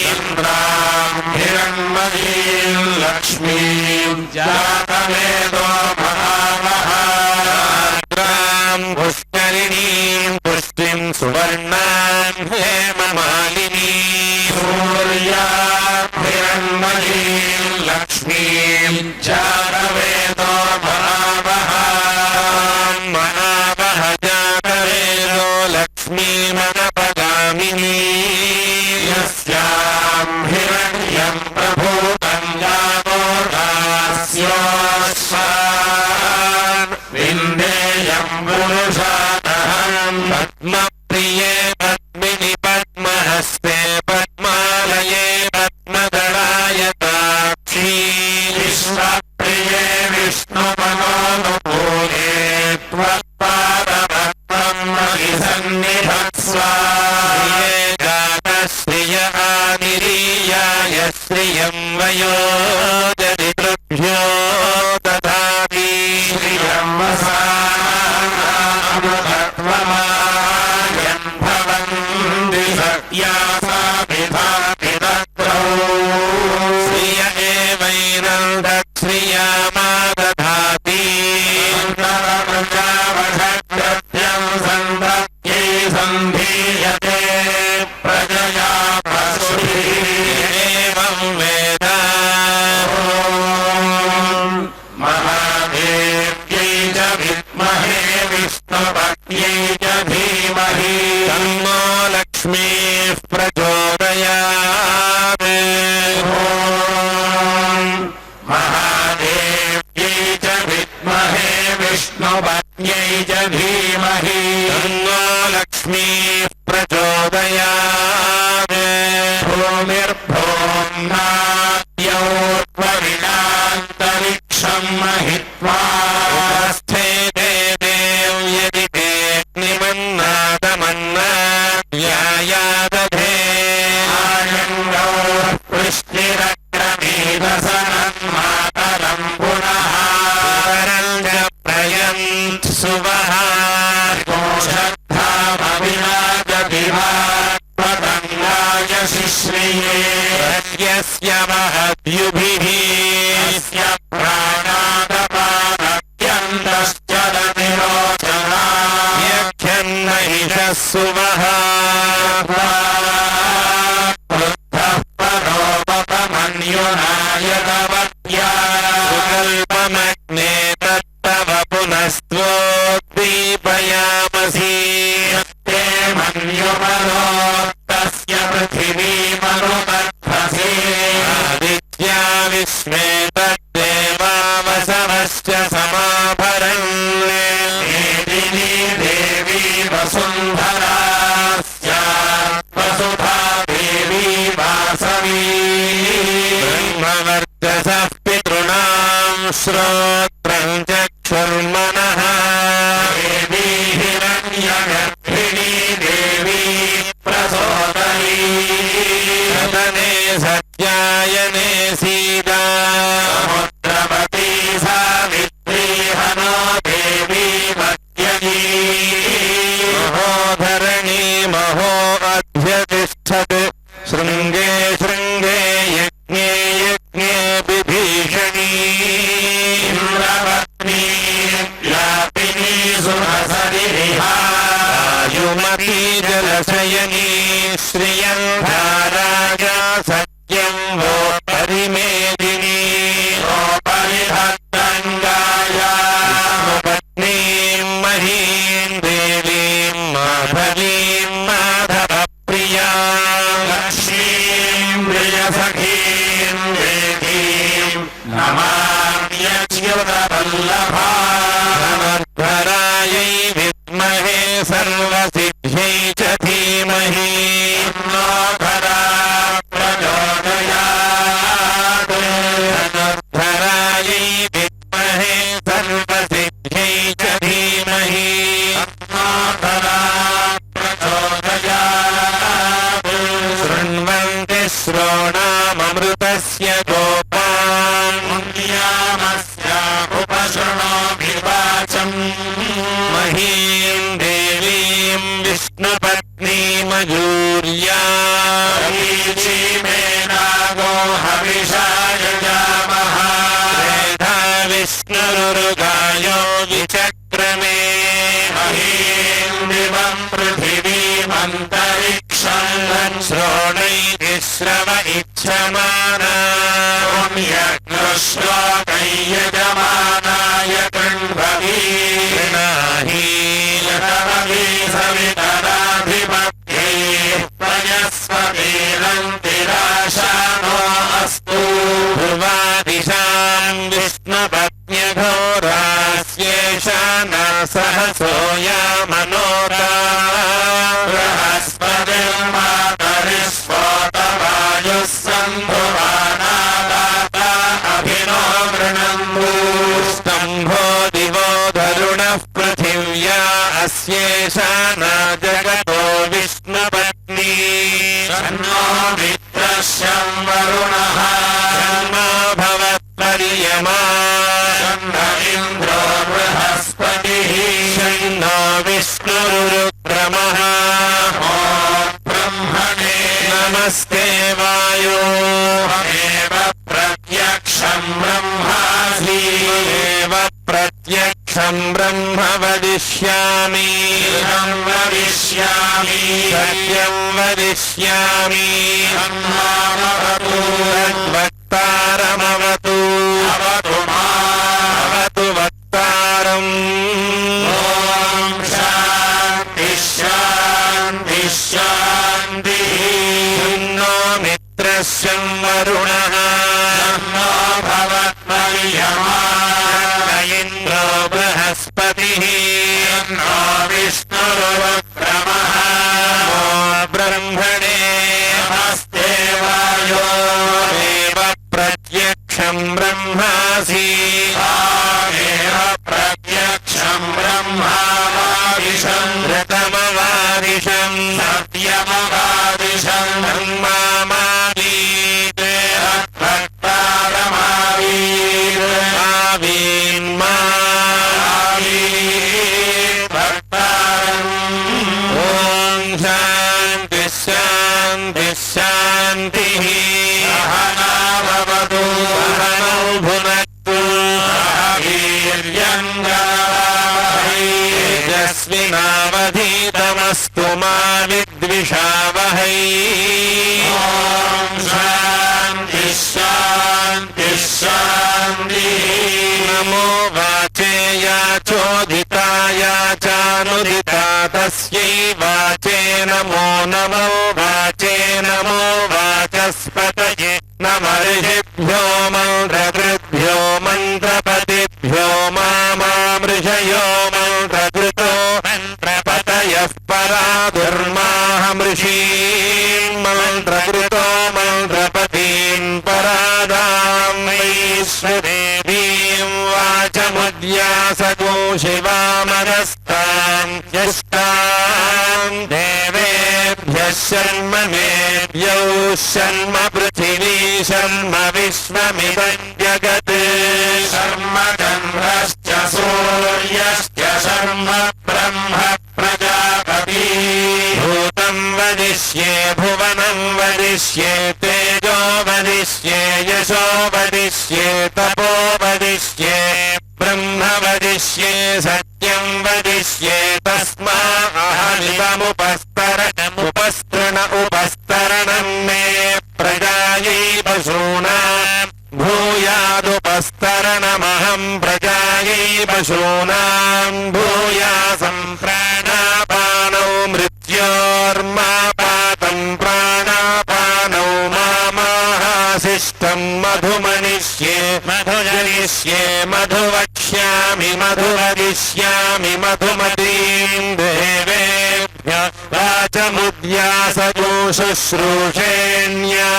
చంద్రాం హిరణ్మయీం లక్ష్మీం జాతవేదో మహావహ ఆత్రాం పుష్కరిణీం పుష్టిం సువర్ణాం హేమమాలినీ సూర్యా హిరణ్మయీం లక్ష్మీం జాతవేదో మహావహ మహావహ జాతవేదో లక్ష్మీమనపగామినీ యస్యాం హిరణ్యం ప్రభూతం యాతో దాస్యోస్మాన్ విందేయం పురుషానహం పద్మప్రియే పద్మిని పద్మహస్తే పద్మాలయే పద్మదళాయతాక్షీ విశ్వప్రియే విష్ణుమనోనుకూలే త్వత్పాదపద్మం सन्निधत्स्व श्रिय आनिरीयाय श्रियं वयो जदितृभ्यो ददाति श्रियं वसामृतत्वमायं भवन्ति सत्या साभिधाति तत्रौ श्रिय एवैनं दत्श्रियामा दधाति प्रजावधकृत्यं सन्धत्यै सन्धीयते प्रजया एवं वेद महादेव्यै च विद्महे विष्णुपत्न्यै च धीमहि तन्नो लक्ष्मीः प्रचोदयात् महादेव्यै च विद्महे विष्णुपत्न्यै च धीमहि तन्नो लक्ष्मीः प्रचोदयात् भूमिर्भोम्नाद्योर्वरिणान्तरिक्षं महित्वा उपस्थे देव यदि निमन्नादमन्नाद्यायादधे आयङ्गौ वृष्टिरक्रमीदसनन्मातरं पुनः वरञ्च प्रयन्त् सुवः कोशद्धामविराजभिवात्मगङ्गाय शिश्रिये यस्य महद्युभिः यस्य प्राणादपानत्यन्तश्चलनिरोचना यख्यन्नहिषः सुवः वृद्धः परोपमन्युनायतवत्या सुकल्पमग्ने तत्तव पुनस्त्वोद्दीपयामसि ते मन्युमनोत्तस्य पृथिवीमनुतत्थसे आदित्या विश्वे तद्देवावसवश्च समाभरन् मेदिनी देवी वसुन्धरा स्यात् वसुधा देवी वासवी ब्रह्मवर्चसः पितॄणां श्रोत्रं चक्षुर्मनः देवी हिरण्यगर्भिणी देवी प्रचोदयी सदने सत्यायने सीता समुद्रवती सावित्री हनो देवी मध्यजी महोधरणी महो अध्यतिष्ठत् शृङ्गे शृङ्गे यज्ञे यज्ञे विभीषणी इन्द्रपत्नी व्यापिनी सुरसरिहायुमती जलशयनी श्रियं धाराजा सत्यं वो परिमेदिनी परिहत्तङ्गाया पत्नीं महीं देवीं माधवीं माधवप्रियां लक्ष्मीं प्रियसखीं देवीं नमाम्यच्युतवल्लभायै विद्महे सर्वसिद्ध्यै च धीमहि तन्नो खरा प्रचोदयात् धनुर्धरायै विद्महे सर्वसिद्ध्यै च धीमहि तन्नो खरा प्रचोदयात् शृण्वन्ति श्रोणाममृतस्य गोपान् मुन्यामस्यामुपशृणोभिवाचम् महीं देवीं विष्णुपत्नीमयूर्या मेनागो हविषाय जामः त्रेधा विष्णुरुगायो विचक्रमे महीं दिवं पृथिवीमन्तरिक्षं श्रोणैः इच्छमाना यज्ञश्लोकैयजमानाय कृण्ववी गृणाहि यतववी सवितराधिपत्ये प्रयस्वतीरन्तिराशानो अस्तु ध्रुवादिशां विष्णुपत्न्यघोरास्येषा न सहसोऽयामनोता बृहस्पतिर्मातरिस्फोटवायुः सन्धुवानादाता अभिनो गृणन्तु स्तम्भो दिवो धरुणः पृथिव्या अस्येषा जगतो विष्णुपत्नी तन्नो मित्रस्यं वरुणः तन्नो भवत्पर्यमा तन्न इन्द्रो बृहस्पतिः तन्नो विष्णुरुक्रमः ब्रह्मणे नमस्ते वायो एव प्रत्यक्षं ब्रह्मासि एव प्रत्यक्षं ब्रह्म वदिष्यामि सत्यं वदिष्यामि ब्रह्मावतु तद्वक्तारमवतु अवतु वक्तारम् ॐ शान्ति शान्ति शान्तिः तन्नो मित्रस्यं वरुणः तन्नो भवत्पर्यमा इन्द्रो बृहस्पतिः तन्नो विष्णुरुक्रमः ब्रह्मणे नमस्ते वायो एव प्रत्यक्षं ब्रह्मासि एव प्रत्यक्षं ब्रह्मावादिशं ऋतमवादिशं सत्यमवादिशं ब्रह्मामादीते भक्तारमावीत् शान्ति शान्ति शान्तिः सहनावतु सहनौ भुनक्तु वीर्यङ्गवावहै तेजस्विनावधीतमस्तु मा विद्विषावहै ॐ शान्ति शान्ति शान्तिः नमो वाचेया चोदिताया चानुदिता तस्यै वाचे नमो नमो वाचे नमो वाचस्पतये नमर्षिभ्यो मन्त्रकृभ्यो मन्त्रपतिभ्यो मामृषयो मन्त्रकृतो मन्त्रपतयः परा दुर्माहमृषीन् मन्त्रकृतो मन्त्रपतीन् परादां वैश्वदेवीं वाचमुद्यासगो शिवामनस्तां यष्टां देवेभ्यः शर्ममेभ्यो शर्म पृथिवी शर्म विश्वमिदं जगत् शर्म चन्द्रश्च सूर्यश्च शर्म ब्रह्म प्रजापति भूतं वदिष्ये भुवनं वदिष्ये तेजो वदिष्ये यशो वदिष्ये तपो वदिष्ये ब्रह्म वदिष्ये सत्यं वदिष्ये तस्माहमिदमुपस्तरणमुपस्तृण उपस्तरणं मे प्रजायै पशूनां भूयादुपस्तरणमहं प्रजायै पशूनां भूयासं प्राणापानौ मृत्योर्मापातं प्राणापानौ मामाहाशिष्टं मधुमनिष्ये मधुजनिष्ये मधुवक्ष्यामि मधुवदिष्यामि मधुमतीं देवेभ्यः वाचमुद्यासगो शुश्रूषेण्यां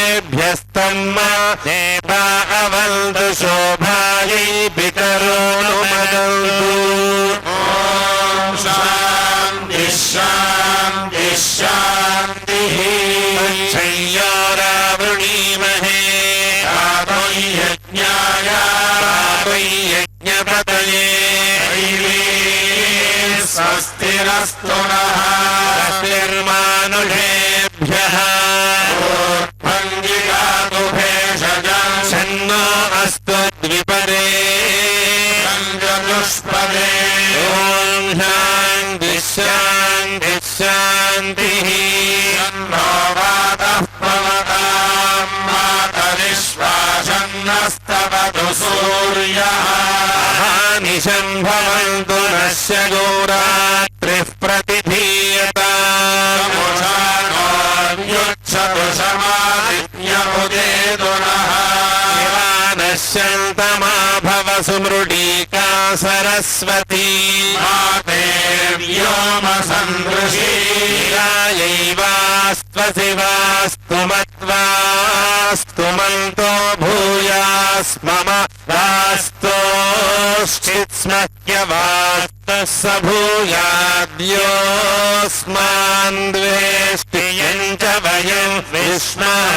मनुष्येभ्यस्तम्मा देवा अवन्तु शोभायै पितरो नुमदन्तु ॐ शान्ति शान्ति शान्तिः शय्यारावृणीमहे तावै यज्ञाय तावै यज्ञपतये स्वस्तिरस्तु नः स्वस्तिर्मानुषेभ्यः भङ्गिगातु भेषजं शन्नो अस्तु द्विपदे चतुष्पदे ॐ शान्ति शान्ति शान्तिः तन्नो वातः पवतां मातरिश्वासन्नस्तवतु सूर्यः निशं भवन्तु नश्य गौरात्रिः प्रतिधीयताम् युच्छतु समादित्यमुदेतु नः नश्यन्तमा भव सुमृडीका सरस्वती देव्योमसन्दृशी यैवास्त्वसि वास्तु मत्वास्तु मन्तो भूयास्मम वास्तोश्चित्स्मह्यवास्तु स भूयाद्योऽस्मान् द्वेष्टियं च वयं विष्णः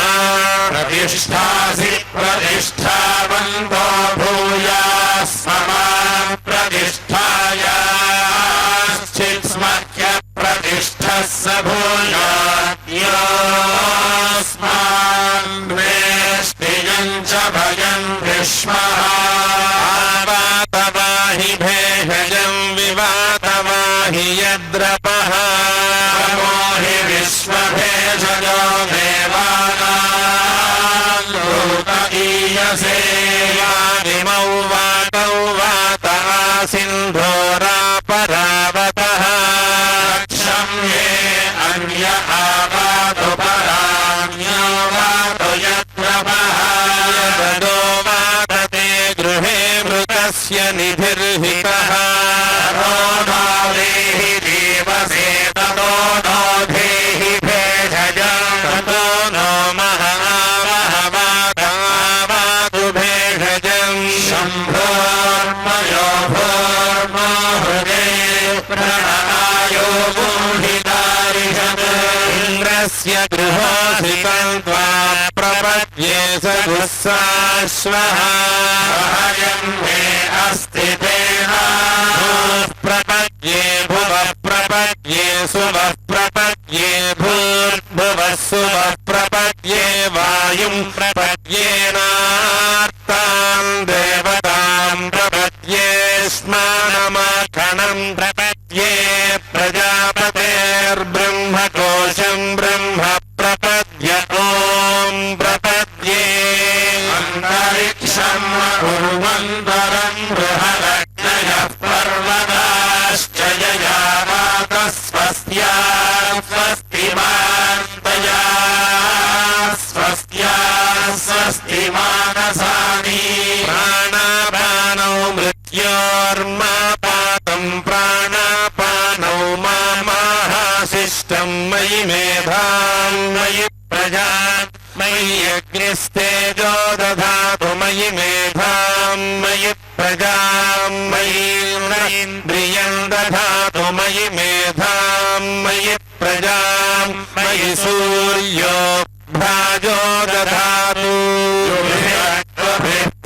प्रतिष्ठासि प्रतिष्ठावन्तो भूयास्मान् प्रतिष्ठायाश्चित्स्मह्य प्रतिष्ठः स भूयाद्योऽस्मान् द्वेष्टियं च वयं विष्णः वाहि भेषजं विवातवाहि यद्रपः मोहि विश्वभेषजो देवानां लोकईयसे वारिमौ वातौ वातः सिन्धोरापरावतः रक्षं ये अन्य आवातु परान्यो वातु यद्रपः यदो वादते गृहे मृतस्य निधिर्हितः नो देहि देवसे ततो नो देहि भेषजं ततो नो महावाहवादावातु भेषजं शम्भोर्मयो भोर्मो हृदे प्रणायो मूढितारिषत् इन्द्रस्य गृहोऽधिकं त्वा प्रपद्ये स गुस्साश्वः अहं मे अस्ति तेन प्रपद्ये भुवः प्रपद्ये सुवः प्रपद्ये भूर्भुवः सुवः प्रपद्ये वायुं प्रपद्येनार्तां देवतां प्रपद्ये स्मानमाखणं प्रपद्ये प्रजापतेर्ब्रह्मकोशं ब्रह्म प्रपद्य ॐ प्रपद्ये अन्तरिक्षं उर्वन्तरं बृहदग्नयः पर्वताश्च ययामातः स्वस्त्या स्वस्तिमान्तया स्वस्त्या स्वस्तिमानसानि प्राणापानौ मृत्योर्मापातं प्राणापानौ मामाहाशिष्टं मयि मेधां मयि प्रजा मयि अग्निस्तेजो दधातु मयि मेधां मयि प्रजां मयि इन्द्रियं दधातु मयि मेधां मयि प्रजां मयि सूर्यो भ्राजो दधातु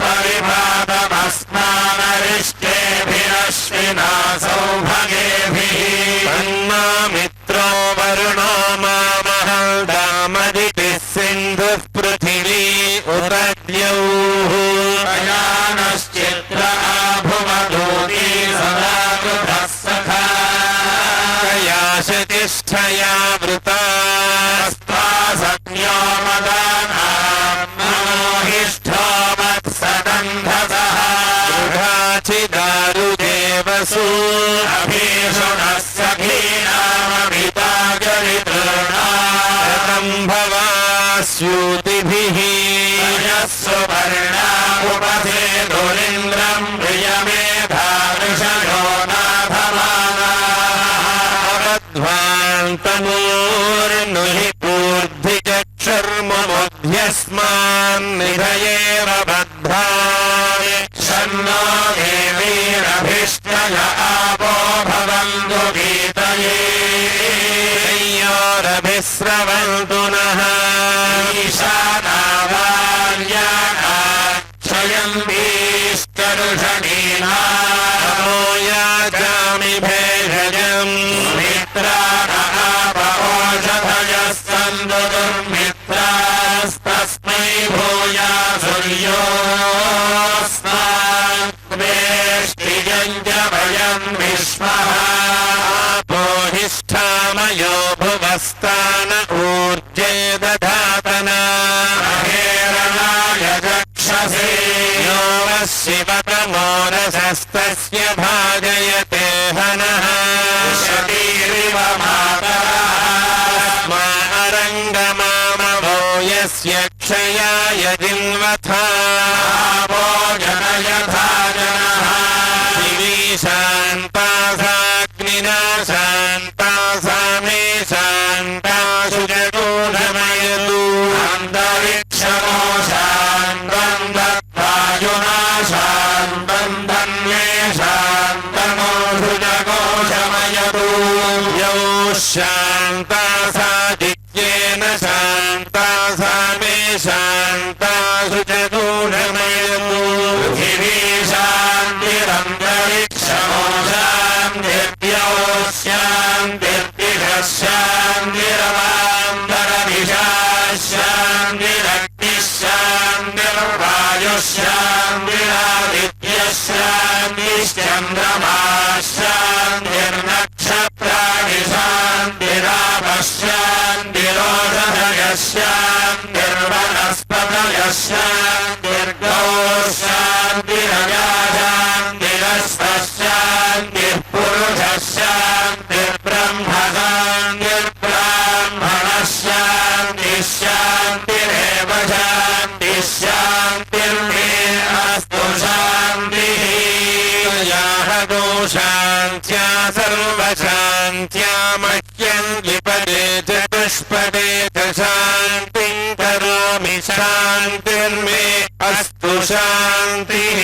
परिभातमस्मानरिष्टेभिरश्विना सौभगेभिः तन्नो मित्रो वरुणो मामहल्दामदितिः सिन्धुः पृथिवी उदद्यौः प्रयानश्चित्र आभुवदूती सदा कृतः सखा कयाशतिष्ठया वृता सज्ञो मदानाहिष्ठो मत्सदन्धसः गृहाचिदारुदेवसु अभीषुणः सखीनामभिताजरितृणां भवास्यूतिभिः सुवर्णामुपसेदुरिन्द्रं प्रियमेधाऋषयो नाभमानाध्वान्तमूर्नुहि पूर्धिचक्षुर्मुमुध्यस्मान्निधयेव बद्धाय शन्नो देवीरभिष्टय आपो भवन्तु गीतये योरभिस्रवन्तु नः ईशानावार्याणाक्षयन्तीश्चरुषणीना नमो याजामि भेषजम् मित्राणापौषधयः सन्तु दुर्मित्रास्तस्मै भूया सूर्योऽस्माद्वेष्टियं च वयं विश्वः पोहिष्ठामयो भुवस्तान ऊर्जे दधातना अहेरणाय चक्षसे यो वः शिवतमो रसस्तस्य भाजयते हनः शतीरिव मातरः अरङ्गमामवो यस्य क्षयाय जिन्वथा वो जनयथा जनः दिवि शान्ता साग्निना शान्ता सा मे शान्ता शुचगोधमयतु अन्तरिक्षमो शान्तं दत्तायुना शान्तं धन्ये शान्तम् शान्ता सा जिज्ञेन शान्ता सा मे शान्ता शुचगूढमयतु पृथिवी शान्तिरन्तरिक्षमो शान्तिर्द्यौ शान्तिर्दिशः शान्तिरवान्तरदिशा शान्तिरग्निः शान्तिर्वायुः शान्तिरादित्यः शान्तिश्चन्द्रमाः शान्तिर्नक्षत्राणि शान्तिरापः शान्तिरोषधयः शान्तिर्वनस्पतयः शान्तिर्गौः शान्तिरजा शान्तिरस्तः शान्तिः पुरुषः शान्तिर्ब्रह्म शान्तिर्ब्राह्मणः शान्तिः शान्तिरेव शान्तिः शान्तिर्मे अस्तु शान्तिः याहदो शान्त्या सर्वशान्त्या मह्यं विपदे चतुष्पदे च शान्तिं करोमि शान्तिर्मे अस्तु शान्तिः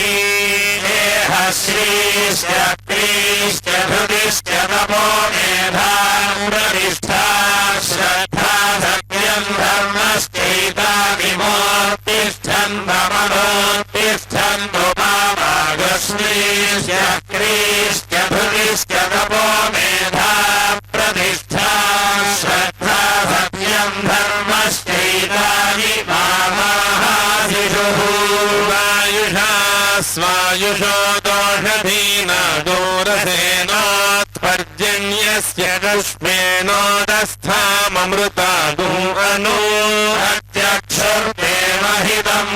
श्रीश्च क्रीश्च धृतिश्च तपो मेधा प्रतिष्ठा श्रद्धा सत्यं धर्मश्चैताविमोत्तिष्ठन्तमनोत्तिष्ठन्तु मामागश्रीश्च क्रीश्च धृतिश्च तपो मेधा प्रतिष्ठा श्रद्धा सत्यं धर्मश्चैतानि मामाहाशिषुः वायुषा स्वायुषो दोषधीना दोरसेनोत्पर्जन्यस्य रश्मेणोदस्थाममृतागुं अनु अत्यक्षुर्देवहितं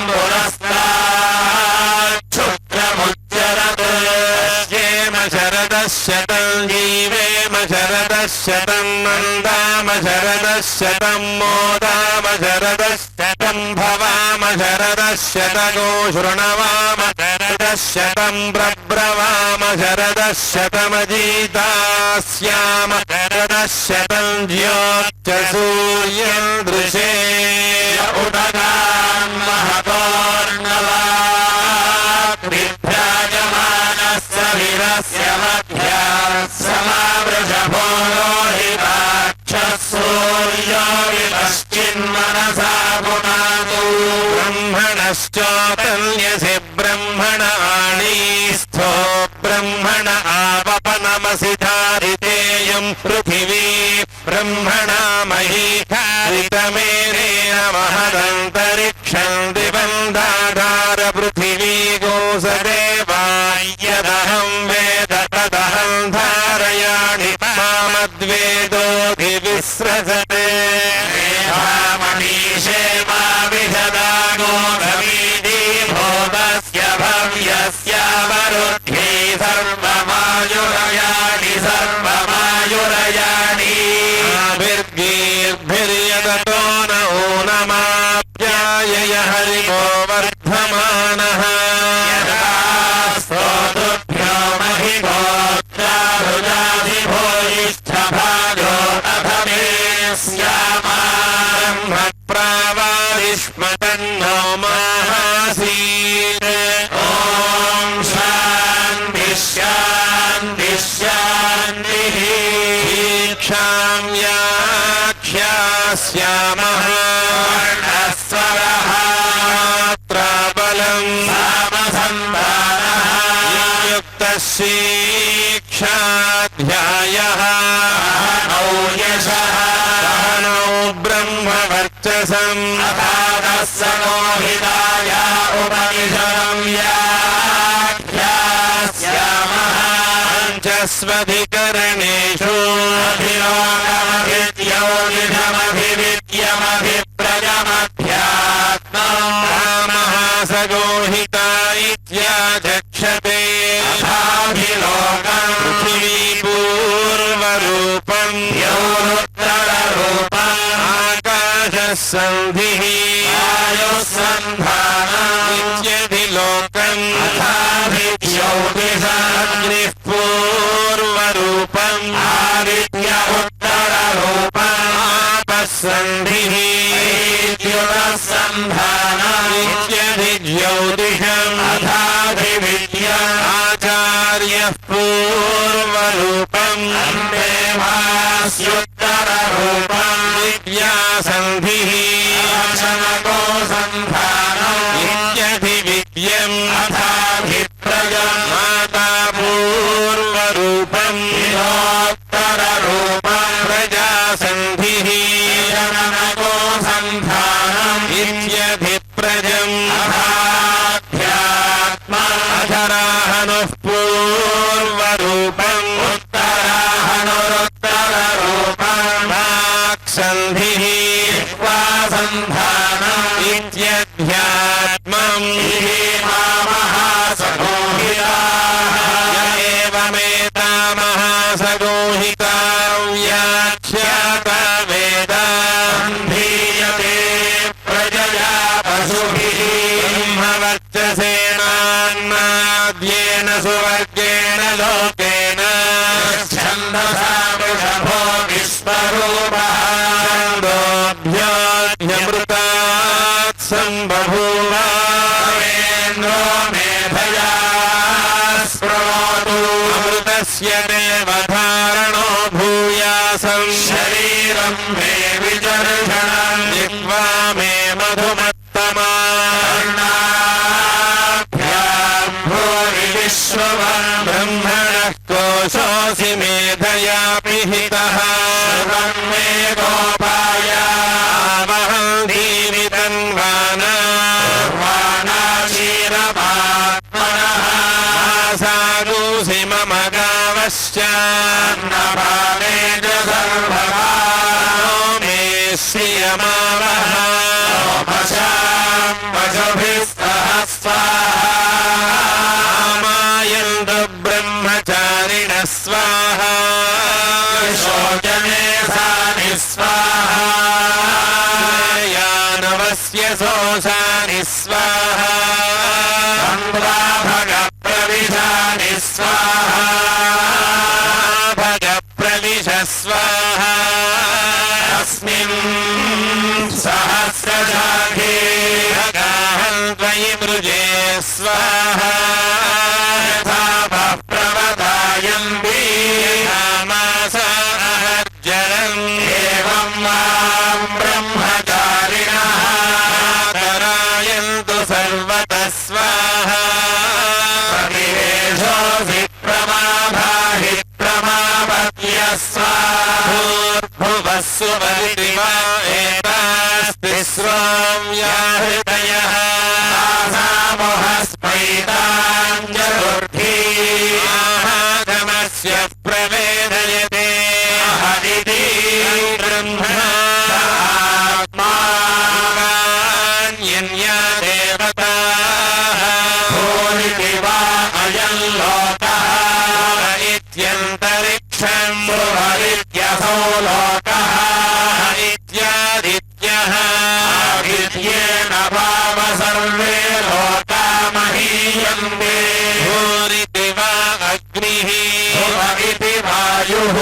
पुरस्ताच्छुक्रमुच्चरत् येम शरदः शतं जीवेम शरदः शतं नन्दाम शरदः शतं मोदाम शरदः शतं भवाम शरदः शतको शृणवाम शरदः शतं प्रब्रवाम शरदः शतमजीतास्याम शरदः शतं ज्योत्यसूर्यं दृशे उदगान् महतोर्नवात् विभ्राजमानस्य वीरस्य मध्या समावृषभो लोहिताक्षः सूर्यो विपश्चिन्मनसा पुनातु ब्रह्मणश्चोतन्यसि ब्रह्मण आणीस्थो ब्रह्मण आवपनमसि धारितेयं पृथिवी ब्रह्मणा मही धारितमेरेण महदन्तरिक्षं दिवं दाधार पृथिवी गोसदेवायदहं वेद तदहं धारयाणि मामद्वेदोऽधिविस्रजते मेधामनीषे मा विशदा गोधवीति भूतस्य भव्यस्यावरुध्ये सर्वमायुरयाणि सर्वमायुरयाणि आभिर्गीर्भिर्यदतो न ऊनमाप्यायय हरिगो वर्धमानः स्तोतुभ्यो महिगोत्रारुजाधिभूयिष्ठभागो अधमे स्यामा ब्रह्मप्रावादिष्मतन्नो माहासीत् ॐ शान्तिः शान्तिः शान्तिः दीक्षां याख्यास्यामः वर्णस्वरः त्राबलं सामसन्धानः युक्तः शिक्षाध्यायः अहनौ यशः सहनौ ब्रह्मवर्चसम् अथातः सनोहिताय उपनिषदं याख्यास्यामः पञ्चस्वधिकरणेषु अभिरोगमभिद्यमभिप्रजमध्यात्मम् रामः सगोहिता इत्याचक्षते अथाभिलोकम् पृथिवीपूर्वरूपम् यौरुत्तररूपम् आकाशः सन्धिः आयुः सन्धानम् इत्यधिलोकम् अथाभिज्योतिषाग्निः पूर्वरूपम् आदित्य उत्तररूपम् आपः सन्धिः विद्युतः सन्धानम् इत्यधिज्योतिषम् अथाभिविद्या आचार्यः पूर्वरूपम् अन्ते भास्युत्तररूपम् संधिः शनको सन्धानम् इत्यधिविद्यम् अथाभिप्रजम् माता पूर्वरूपम् विधोत्तररूपम् प्रजासन्धिः शनको सन्धानम् इत्यधिप्रजम् अथाध्यात्मा अधराहनुः पूर्वरूपम् उत्तराहनुरुत्तररूपम् वाक्सन्धिः सन्धानम् इत्यध्यात्मम् महासगोहिताः एवमेता महासगोहिता व्याख्याता वेदा धीयते प्रजया पशुभिः ब्रह्मवर्चसेनान्नाद्येन सुवर्गेण लोकेन छन्दसा वृषभो विश्वरूपः छन्दोऽभ्योऽध्यमृतात् सम्बभूव वेन्द्रो मेधया स्पृणोतु अमृतस्य देवधारणो भूयासं शरीरं मे विचर्षणं जिह्वा मे मधुमत्तमा ब्रह्मणः कोशोऽसि मेधया पिहितः मे गोपायामहं दीवितन्वानाशीरमात्मनः सागुसि मम गावश्चान्नपाने च सर्वदा मे श्रियमावः पशुभिस्तः स्वाहा ब्रह्मचारिणः स्वाहा शोचने सानि स्वाहा यानवस्य शोषानि स्वाहा भगप्रविशानि स्वाहा भगप्रविश स्वाहा अस्मिन् सहस्रशाखे भगाहं त्वयि मृजे स्वाहा एवं मां ब्रह्मचारिणः करायन्तु सर्वतः स्वाहा प्रतिवेशोऽसि प्रमाभाहि प्रमापत्य स्वाहा सुवरिवा एतास्तिस्रो व्याहृतयः आसामोहस्मैताञ्जलुर्धी आहागमस्य प्रवेदयते हरिति ब्रह्मात्मान्यन्या देवताः भूरिति वा अयं लोकः इत्यन्तरिक्षं सुहरित्यसौ लोकः इत्यादित्यः आदित्येन भाव सर्वे लोका महीयन्ते भूरिति वा अग्निः इति वायुः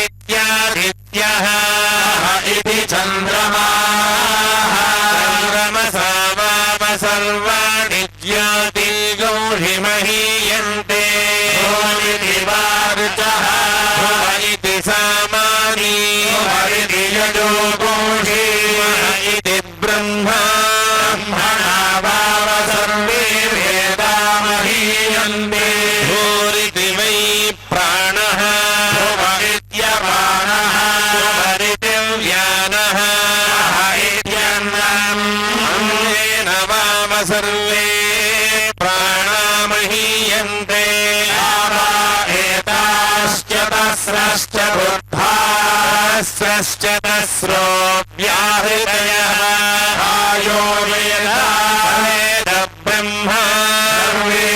इत्यादित्यः इति चन्द्रमाः चन्द्रमसा वाव सर्वाणि ज्योतिर्गौषिमहीयन्ते इति वार्चः इति सामानि इति यजोगोषी इति ब्रह्मा ब्रह्मणा वाव सर्वे वेदामहीयन्ते भूरिति वै प्राणः इत्यपानः व्यानः इत्यन्नेन वाव सर्वे प्राणामहीयन्ते एताश्च तस्रश्च बुद्धास्रश्च तस्रो व्याहृतयः आयो वेद ब्रह्मा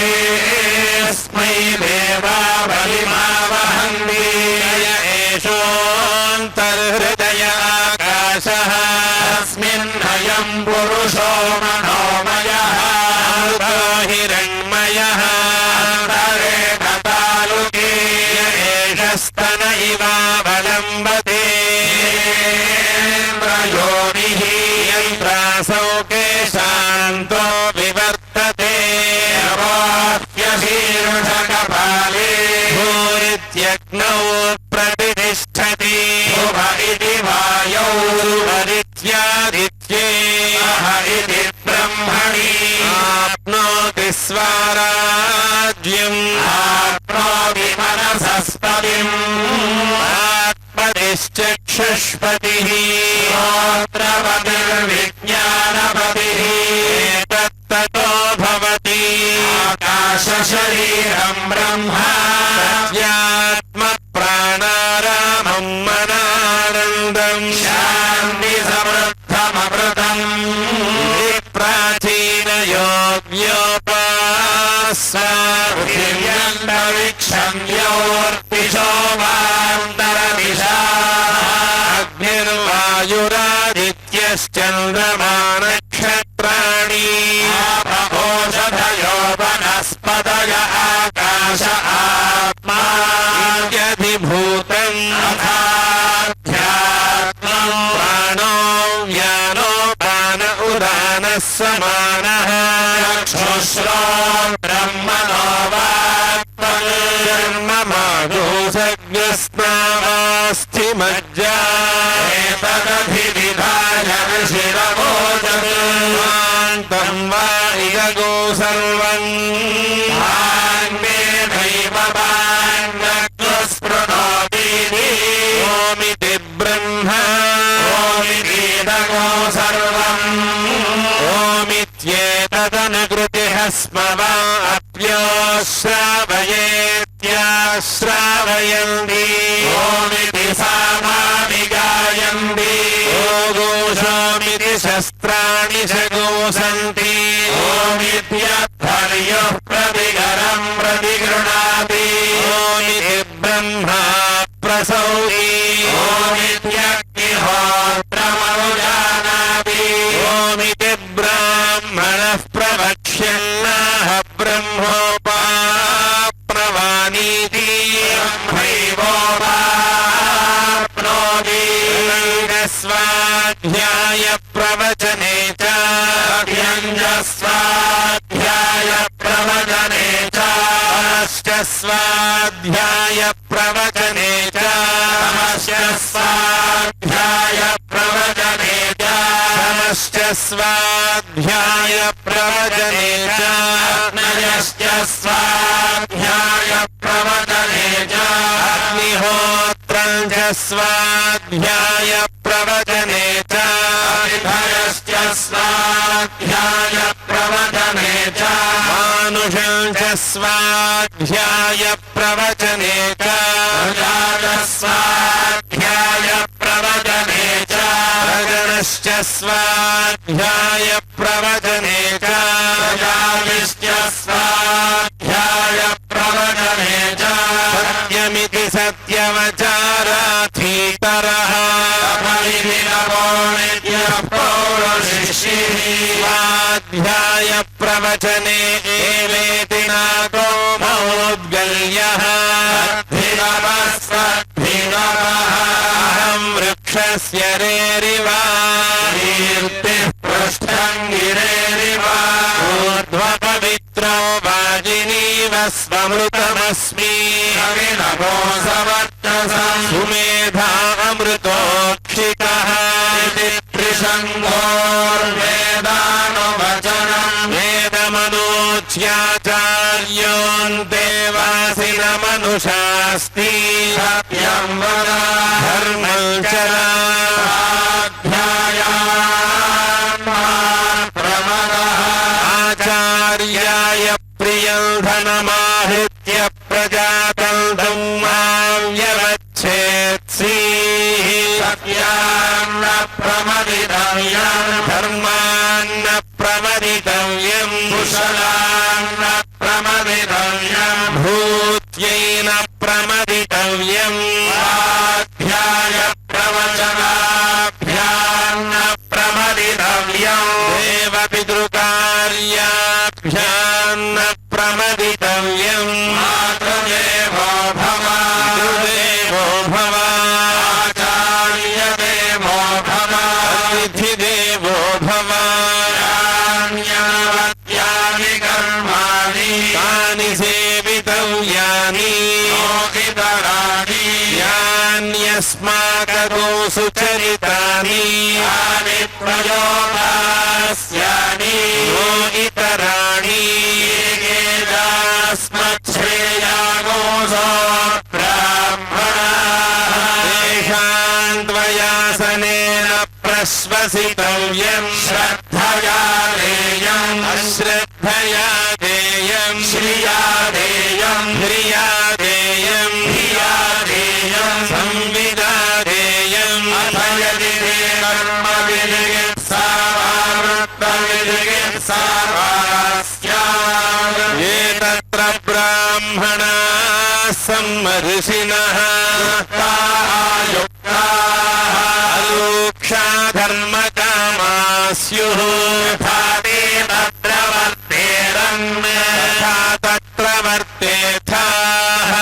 सर्वेऽस्मै देवा बलिमावहन्ति एषोऽन्तर्हृदय आकाशः अस्मिन्नयं पुरुषो मनोमयः हिरण्मयः अन्तरे तालुके एषस्तन इवावलम्बते योनिः यन्त्रासौ केशान्तो विवर्तते शीर्षकपाले भूरित्यग्नौ प्रतिष्ठति इति वायौ परित्यादित्ये इति ब्रह्मणि आप्नोति स्वराज्यम् आप्नोति मनसस्पतिम् आत्मनिश्चक्षुष्पतिः श्रोत्रपतिर्विज्ञानपतिः तत्ततो भवति आकाशशरीरम् ब्रह्म सत्यात्मप्राणारामम् मनानन्दम् शान्तिसमृद्धममृतम् प्राचीनयोग्योपास्वार्भिर्यन्तरिक्षम्योर्पिशो वान्तरदिशा अग्निर्वायुरादित्यश्चन्द्रमा नक्षत्राणि ओषधयो वनस्पतय आकाश आत्मा यधिभूतम् अथाध्यात्मम् प्राणो व्यानो प्राण उदानः समानः चक्षुश्रो ब्रह्मणो वाक्पञ्चर्ममादोषज्ञस्नावास्थिमज्जा एतदधिविधाय ऋषिरवोचन्तं वा इदगो सर्वम् भाङ्गेनैव भाङ्गस्पृणोतीति ओमिति ब्रह्म ओमितीदगो सर्वम् ओमित्येतदनुकृतिः स्म वा अप्यो श्रावयेत्याश्रावयन्ति ओमिति सामानि गायन्ति ओघोषोमिति शस्त्राणि च गोसन्ति ओमित्यध्वर्युः प्रतिकरम् प्रतिगृह्णाति ओमिति ब्रह्मा प्रसौति ओमित्यग्निहोत्रमनुजानाति ओमिति ब्राह्मणः प्रवक्ष्यन्नाह ब्रह्मोपाप्नवानीति ब्रह्मैवोपाप्नोति स्वाध्याय प्रवचने च स्वाध्याय प्रवचने च स्वाध्याय प्रवचने च स्वाध्याय प्रवचने च स्वाध्याय प्रवचने च नयश्च स्वाध्याय प्रवचने च अग्निहोत्रम् च स्वाध्याय प्रवचने च विधयश्च स्वाध्याय प्रवचने च मानुषम् च स्वाध्याय प्रवचने च स्वाध्याय प्रवचने च गणश्च स्वाध्याय प्रवचने च प्रजाविश्च स्वाध्याय प्रवचने च सत्यमिति सत्यवचाराधीतरः स्वाध्याय प्रवचने एवेति नाको मौद्गल्यः अहं वृक्षस्य रेरिव कीर्तिः पृष्ठम् गिरेरिव ऊर्ध्वपवित्रो वाजिनीव स्वमृतमस्मि सुमेधा अमृतोक्षितः इति त्रिशङ्गोर्वेदानुवचनम् वेदमनोच्याचार्योऽन्तेवासिनमनुषास्ति सत्यं वद धर्मं चराध्यायान्मात्रमदः आचार्याय प्रियं धनमाहृत्य प्रजातन्त्रं मां व्यवच्छेत्सीः सत्यान्न प्रमदितव्यम् धर्मान्न प्रमदितव्यम् कुशलान्न प्रमदितव्यम् भूत्यैन प्रमदितव्यम् स्वाध्याय प्रवचनाभ्यान्न प्रमदितव्यम् देवपितृकार्याभ्यान्न प्रमदितव्यम् मातृदेवो भव पितृदेवो भव आचार्यदेवो भव अतिथिदेवो भव यान्यावत्यानि कर्माणि तानि सेवितव्यानि योगितराणि अस्माकं सुचरितानि यानि प्रयोगास्यानि नो इतराणि येदास्मच्छ्रेयागोऽसो ब्राह्मणाः तेषां त्वयासनेन प्रश्वसितव्यम् श्रद्धया देयम् अश्रद्धया देयम् श्रिया देयम् ह्रिया देयम् धिया देयम् संविदा देयम् अथ यदि ते कर्म विधिगित्सा वा वृत्तविधिगित्सा वा स्यात् ये तत्र ब्राह्मणाः सम्मर्षिणः अलूक्षा धर्मकामाः स्युः यथा ते तत्र वर्तेरन् तथा तत्र वर्तेथाः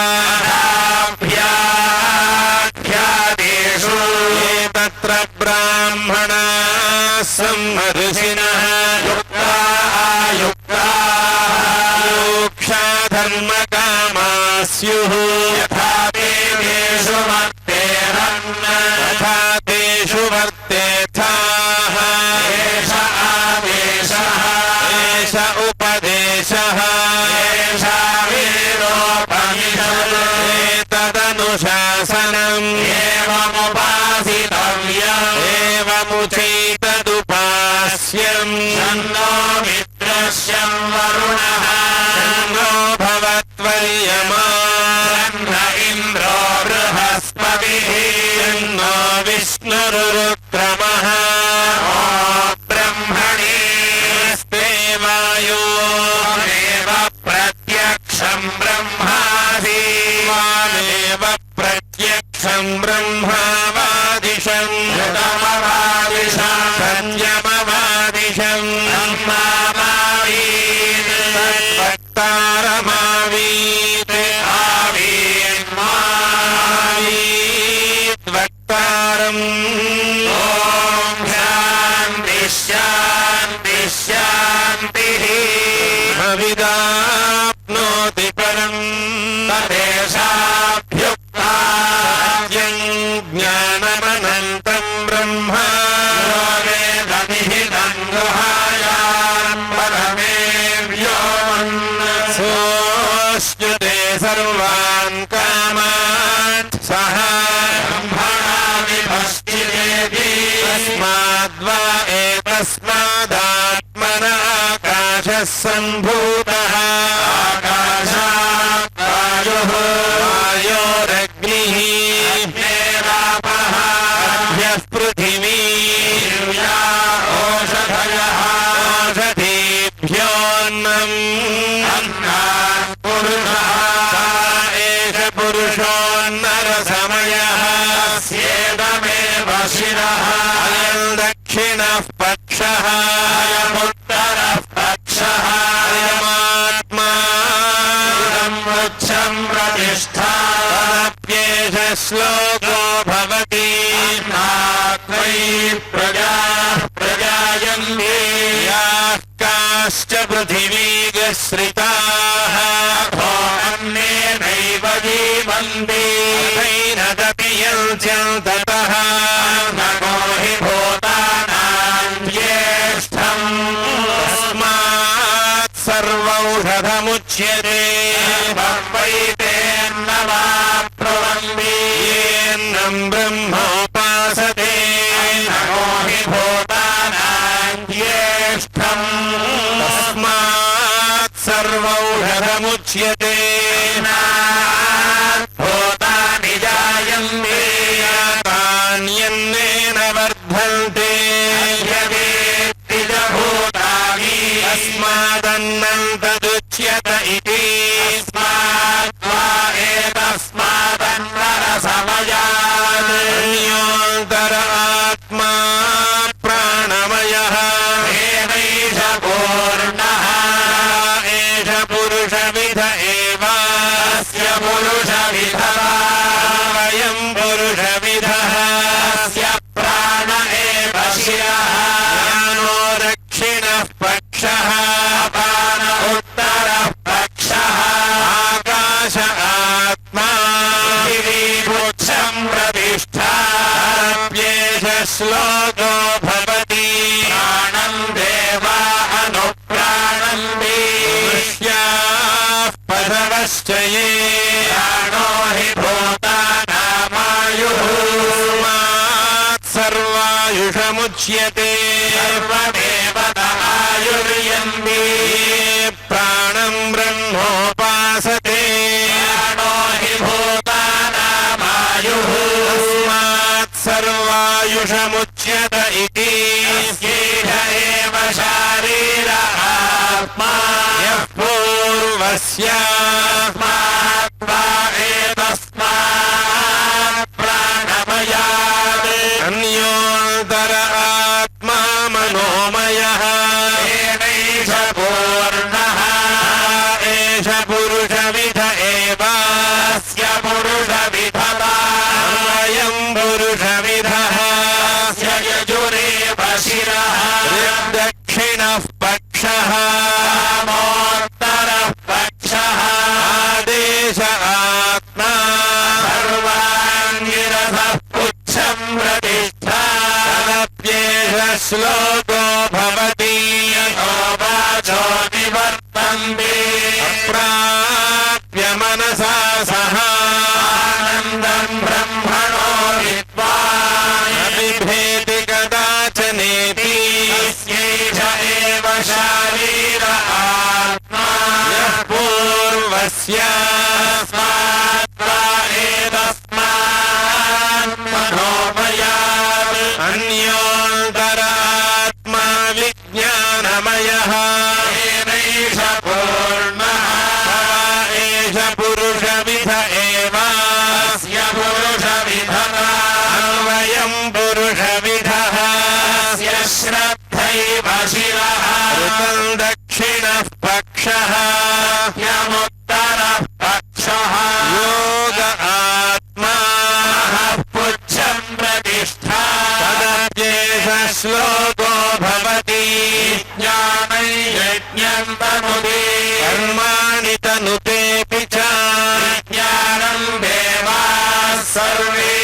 अथाभ्याख्यादेषु ये तत्र ब्राह्मणाः सम्मर्षिणः युक्ताः आयुक्ताः अलूक्षा धर्मकामाः स्युः यथा ते तेषु वर्तेरन् तथा तेषु वर्तेथाः एष आदेशः एष उपदेशः एषा वेदोपनिषत् एतदनुशासनम् एवमुपासितव्यम् एवमुचैतदुपास्यम् तन्नो मित्रस्यं वरुणः तन्नो भवत्वर्यमा तन्न इन्द्रो बृहस्पतिः तन्नो विष्णुरुक्रमः ॐ ब्रह्मणे स्ते वायो त्वमेव प्रत्यक्षं ब्रह्मासि त्वमेव प्रत्यक्षं ब्रह्मावादिशं ऋतमवादिशं सत्यमवादिशं ब्रह्मावादीत् तद्वक्तारमावीत् आवीन्मावीत् वक्तारम् ॐ शान्ति शान्ति शान्तिः भविदाप्नोति परम् तदेशाभ्युक्ता सत्यं ज्ञानमनन्तं ब्रह्म यो वेदनिहितं गुहायां परमेव्योमन् सोऽश्नुते सर्वान् कामान् सः ब्रह्मणा विभश्चिरेति तस्माद्वा एतस्मादात्मना आकाशः सम्भूतः आकाशात् वायुः वायोरग्निः अग्नेरापः अभ्यः पृथिवी दिव्या ओषधयः ओषधीभ्योऽन्नम् अन्नात् पुरुषः स एष पुरुषोन्नरसमयः स्येदमेव शिरः अयं दक्षिणः पक्षः अयमुत्तरः पक्षः अयमात्मा इदमुच्छं प्रतिष्ठा तदप्येष श्लोको भवति अन्नात्मयि प्रजाः प्रजायन्ते याः काश्च पृथिवीगश्रिताः अथो अन्नेनैव जीवन्ति तथैनदपि यञ्चन्ततः नमो हि भूतानां ज्येष्ठम् तस्मात् सर्वौषधमुच्यते वैतेन्न वा प्रवन्ति येन्नं ब्रह्मोपासते नमो हि भूतानां ज्येष्ठम् तस्मात् सर्वौषधमुच्यते भूतानि जायन्ते तान्यन्नेन वर्धन्ते यदेति च भूतानि तस्मादन्नं तदुच्यत इति तस्माद्वा एतस्मादन्नरसमयात् अन्योऽन्तर आत्मा प्राणमयः एवैष पूर्णः एष पुरुषविध एव अस्य श्लोको भवति प्राणं देवा अनुप्राणन्ति दृश्याः पशवश्च ये प्राणो हि भूतानामायुः सर्वायुषमुच्यते सर्वमेव आयुर्यन्ति प्राणं ब्रह्मोपासते प्राणो हि भूतानामायुः तस्मात् सर्वायुषमुच्यत इति येष एव शारीर आत्मा यः पूर्वस्यास्मात् वा एतस्मात् प्राणमयात् अन्योऽन्तर आत्मा मनोमयः एष पूर्णः एष पुरुषविद एव अस्य पुरुषविधतायं पुरुषविदः अस्य यजुरेव शिरः दक्षिणः पक्षः वामोत्तरः पक्षः आदेश आत्मा सर्वाङ्गिरसः पुच्छं प्रतिष्ठा तदप्येष श्लोको भवति यतो वाचो निवर्तन्ते अप्राप्य मनसा सह आनन्दं ब्रह्मणो विद्वान् अबिभेति कदाचनेति तस्यैष एव शारीर आत्मा यः पूर्वस्यास्मात् वा एतस्मात् मनोमयात् अन्योऽन्तर आत्मा विज्ञानमयः एनैष पूर्णः एष पुरुषविद एव अस्य पुरुषविधता अन्वयं पुरुषविदः अस्य श्रद्धैव शिरः ऋतं दक्षिणः पक्षः यमुत्तरः पक्षः योग आत्मा पुच्छं प्रतिष्ठा तदप्येष श्लोको भवति ज्ञानै यज्ञं तनुते कर्माणि तनुतेऽपि च ज्ञानं देवाः सर्वे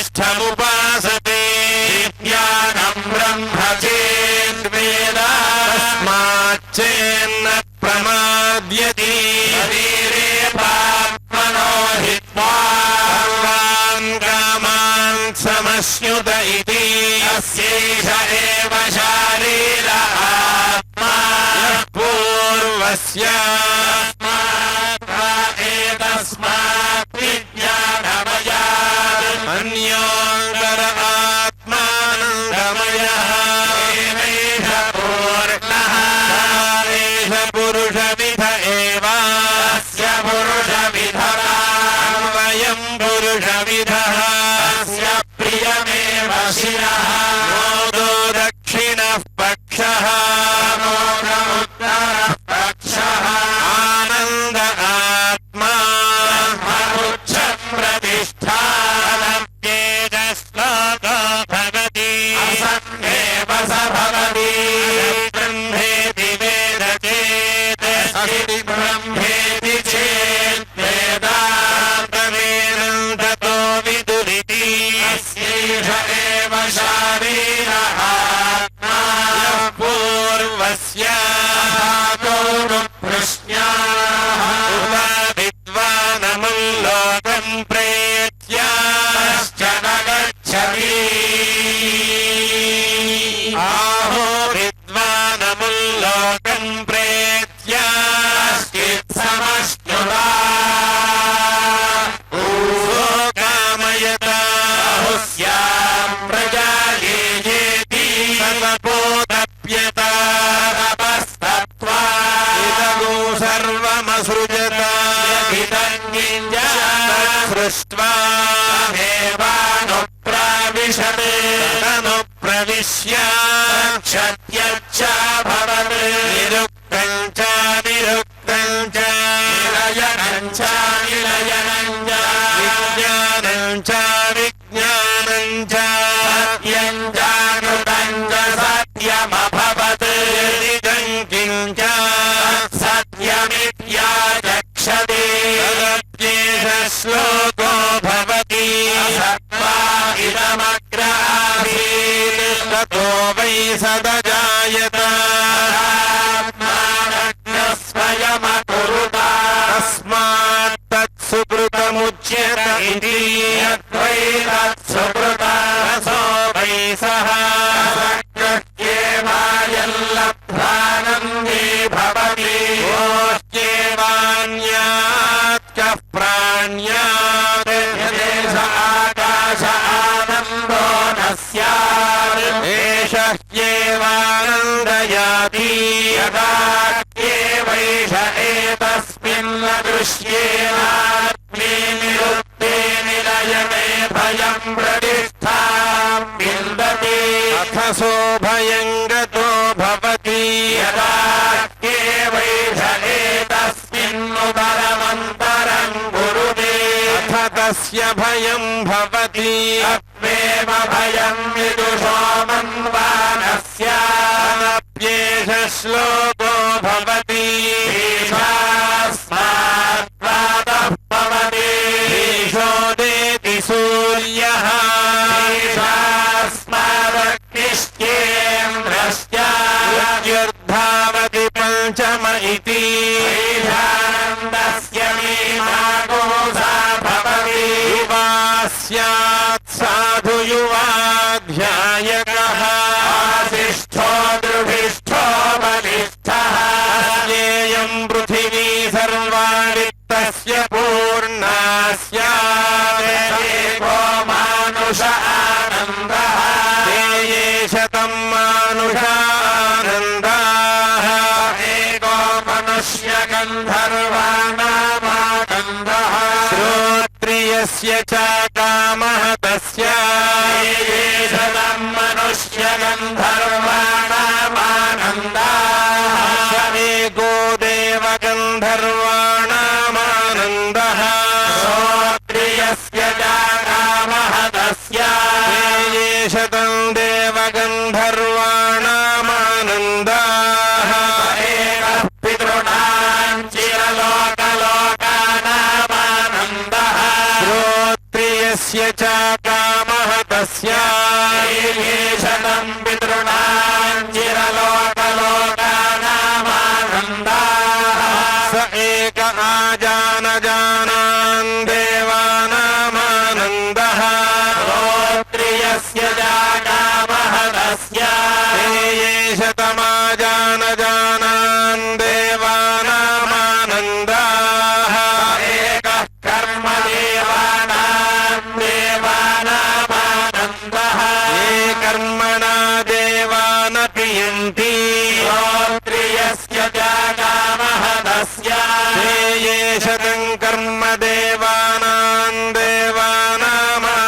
ब्रह्मज्येष्ठमुपासते ज्ञानं ब्रह्म चेद्वेद तस्माच्चेन्न प्रमाद्यति शरीरे पाप्मनो हित्वा सर्वान् कामान् समश्नुत इति अस्यैष एव शारीर आत्मा यः पूर्वस्यास्मात् वा एतस्मात् विज्ञानमयात् अन्योऽन्तर आत्मानन्दमयः एनैष पूर्णः एष पुरुषविद एव अस्य पुरुषविधता अन्वयं पुरुषविदः अस्य प्रियमेव शिरः मोदो दक्षिणः पक्षः मोदमुत्तरः पक्षः आनन्द आत्मा पुच्छं प्रतिष्ठा श्लोको भवति असन्नेव स भवति ब्रह्मेति वेद चेत् अस्ति ब्रह्मेति चेत् वेदान्तमेनं ततो विदुरिति अस्यैष एव शारीर आत्मा यः पूर्वस्यानुप्रश्न्याः विद्वानमुल्लोकं प्रेत्याश्च न गच्छति आहो विद्वानमुल्लोकं प्रेत्याश्चित्समश्नुता कामयता हुस्यां प्रजा येति सर्वबोधप्यता तपस्तत्त्वा इदगो सर्वमसृजत सृष्ट्वा देवानुप्राविशते तदनुप्रविश्य क्षत्यच्च भवत् निरुक्तं च निरुक्तं च निलयनं च निलयनं च विज्ञानं च विज्ञानं च सत्यं च कृतं च सत्यमभवत् यदिदं किञ्च सत्यमित्याचक्षते तदप्येष श्लोको भवति असत्त्वा मुच्यत इति यद्वै तत्सुकृतासो वै सः सकृत्येवायल्लब्धानन्दे भवति गोष्ठ्येवान्यात् कः प्राण्यात् यदेष आकाश आनन्दो न स्यात् एष ह्येवानन्दयाति यदा ह्येवैष एतस्मिन् दृश्येनात्मे निरुक्ते निलयने भयं प्रतिष्ठां विन्दति अथ सो भयं गतो भवति यदा ह्येवैष एतस्मिन्नुदरमन्तरं गुरुते अथ तस्य भयं भवति अत्मेव भयं विदुषो मन्वानस्य अनप्येष श्लोको भवति ईशास्माद्वातः भवति ईशोदेति सूर्यः ईशास्मादग्निश्चेन्द्रश्च युर्धावति पञ्चम इति ईशानन्दस्य मीमागोसा भवति युवा स्यात् साधु युवाध्यायकः आशिष्ठो दृढिष्ठो बलिष्ठः अस्येयं पृथिवी सर्वाणि तस्य पूर्णा स्यात् एको मानुष आनन्दः ते ये शतं मानुष आनन्दाः एको मनुष्य गन्धर्वाणामानन्दः श्रोत्रियस्य च कामः तस्य ये शतं मनुष्य गन्धर्वाणामानन्दाः स एको देवगन्धर्वाणामानन्दः श्रोत्रियस्य च कामः तस्य ये शतं देवगन्धर्वाणामानन्दाः एकः पितॄणां चिरलोकलोकानामानन्दः श्रोत्रियस्य च कामः तस्य ये शतं पितॄणां चिरलोकलोकानामानन्दाः स एक आजानजानान् देवानामानन्दः श्रोत्रियस्य च कामः तस्य ये शतमाजानजानान् देवानामानन्दाः एकः कर्मदेवानां देवानामानन्दः ये कर्मणा देवानपि यन्ति श्रोत्रियस्य च कामः तस्य ये शतं कर्म देवानां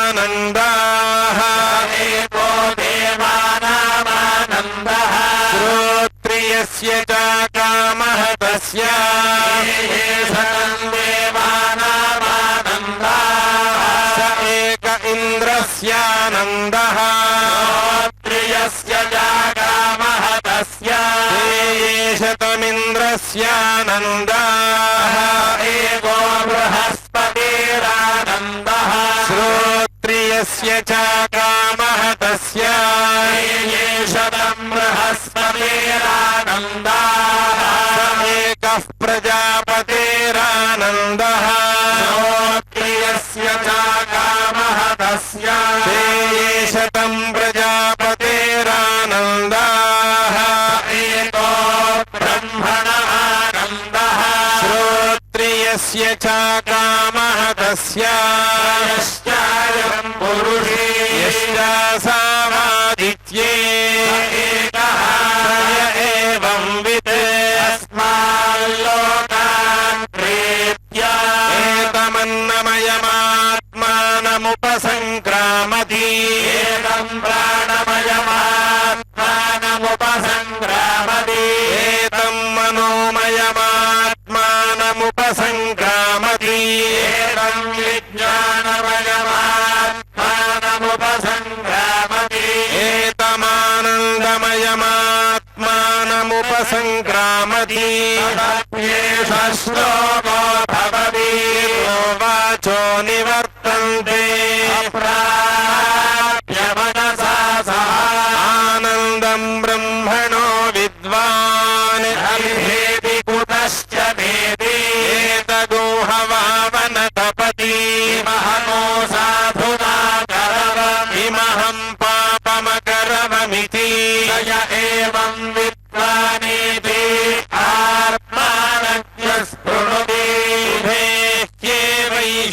देवानामानन्दाः एको देवानामानन्दः श्रोत्रियस्य च कामः तस्य ये शतं देवानामानन्दाः स एक इन्द्रस्यानन्दः श्रोत्रियस्य च कामः तस्य ये शतमिन्द्रस्यानन्दाः एको बृहस्पतिरानन्दः श्रोत्रियस्य च कामः तस्य ये शतं बृहस्पतिरानन्दाः स एकः प्रजापतिरानन्दः श्रोत्रियस्य च कामः तस्य ये शतं प्रजापतिरानन्दाः एको ब्रह्मणः आनन्दः श्रोत्रियस्य च कामः तस्य यश्चायं पुरुषे यश्चासामादित्ये एकः य एवं वित् अस्माल्लोकान् प्रेत्य एतमन्नमयमात्मानमुपसङ्क्रामति एतं प्राणमयमात्मानमुपसङ्क्रामति एतं मनोमयमात्मानमुपसङ्क्रामति एतं विज्ञानमयमात्मानमुपसङ्क्रामति एतमानन्दमयमात्मानमुपसङ्क्रामति तदप्येष श्लोको भवति वाचो निवर्तन्ते अप्राप्य मनसा सह आनन्दं ब्रह्मणो विद्वान् अभिधेति कुतश्च भेदे एतगोहवावन तपति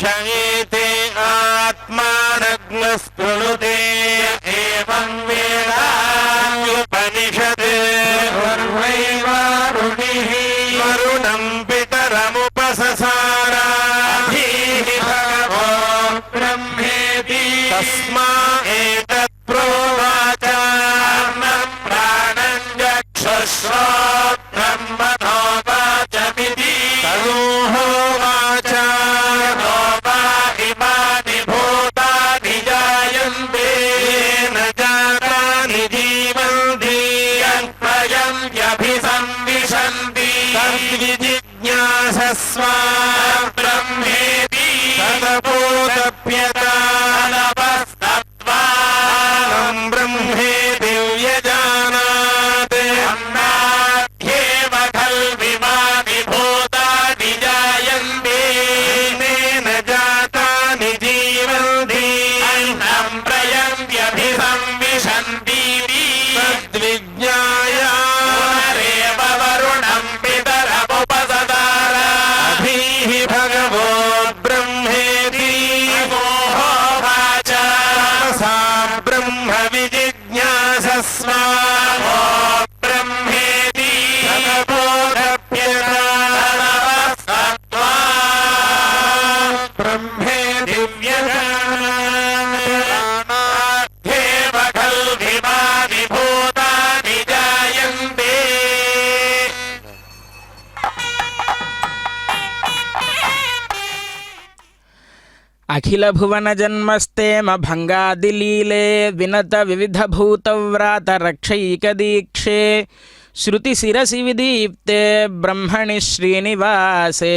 ईशयेते आत्मानग्नस्पृणुते एवं वेदायुपनिषत् सर्वैवारुणिः वरुणं पितरमुपससारा भगवो ब्रह्मेति तस्मा एतत् प्रोवाच प्राणं चक्षुश्रोत्रं मनो वाचमिति तनोहोवाच नो वा इमानि भूतानि जायन्ते न जातानि जीवन्ति यत्प्रयं व्यभिसंविशन्ति तद्विजिज्ञासस्व ब्रह्मेति तदबोधप्यतानवस्तत्त्वानं ब्रह्मेति व्यजानात् अन्नाद्येव खल्विमानि भूतानि जायन्ते तेन जातानि जीवन्ति अन्नं प्रयन्त्यभिसंविशन्ति तद्विज्ञाय पुनरेव वरुणं पितरमुपसदार अभीः भगवो ब्रह्मेति मोहोवाच सा ब्रह्म विजिज्ञासस्व वो ब्रह्मेति तदबोधप्यतानवस्तत्त्वा ब्रह्मेति व्यजानात्येव खल्विमानि भूतानि जायन्ते అఖిల భువన జన్మస్తేమ భంగాదిలీలే వినత వివిధ భూతవ్రాత రక్షైక దీక్షే శృతి శిరసి విదీప్తే బ్రహ్మణి శ్రీనివాసే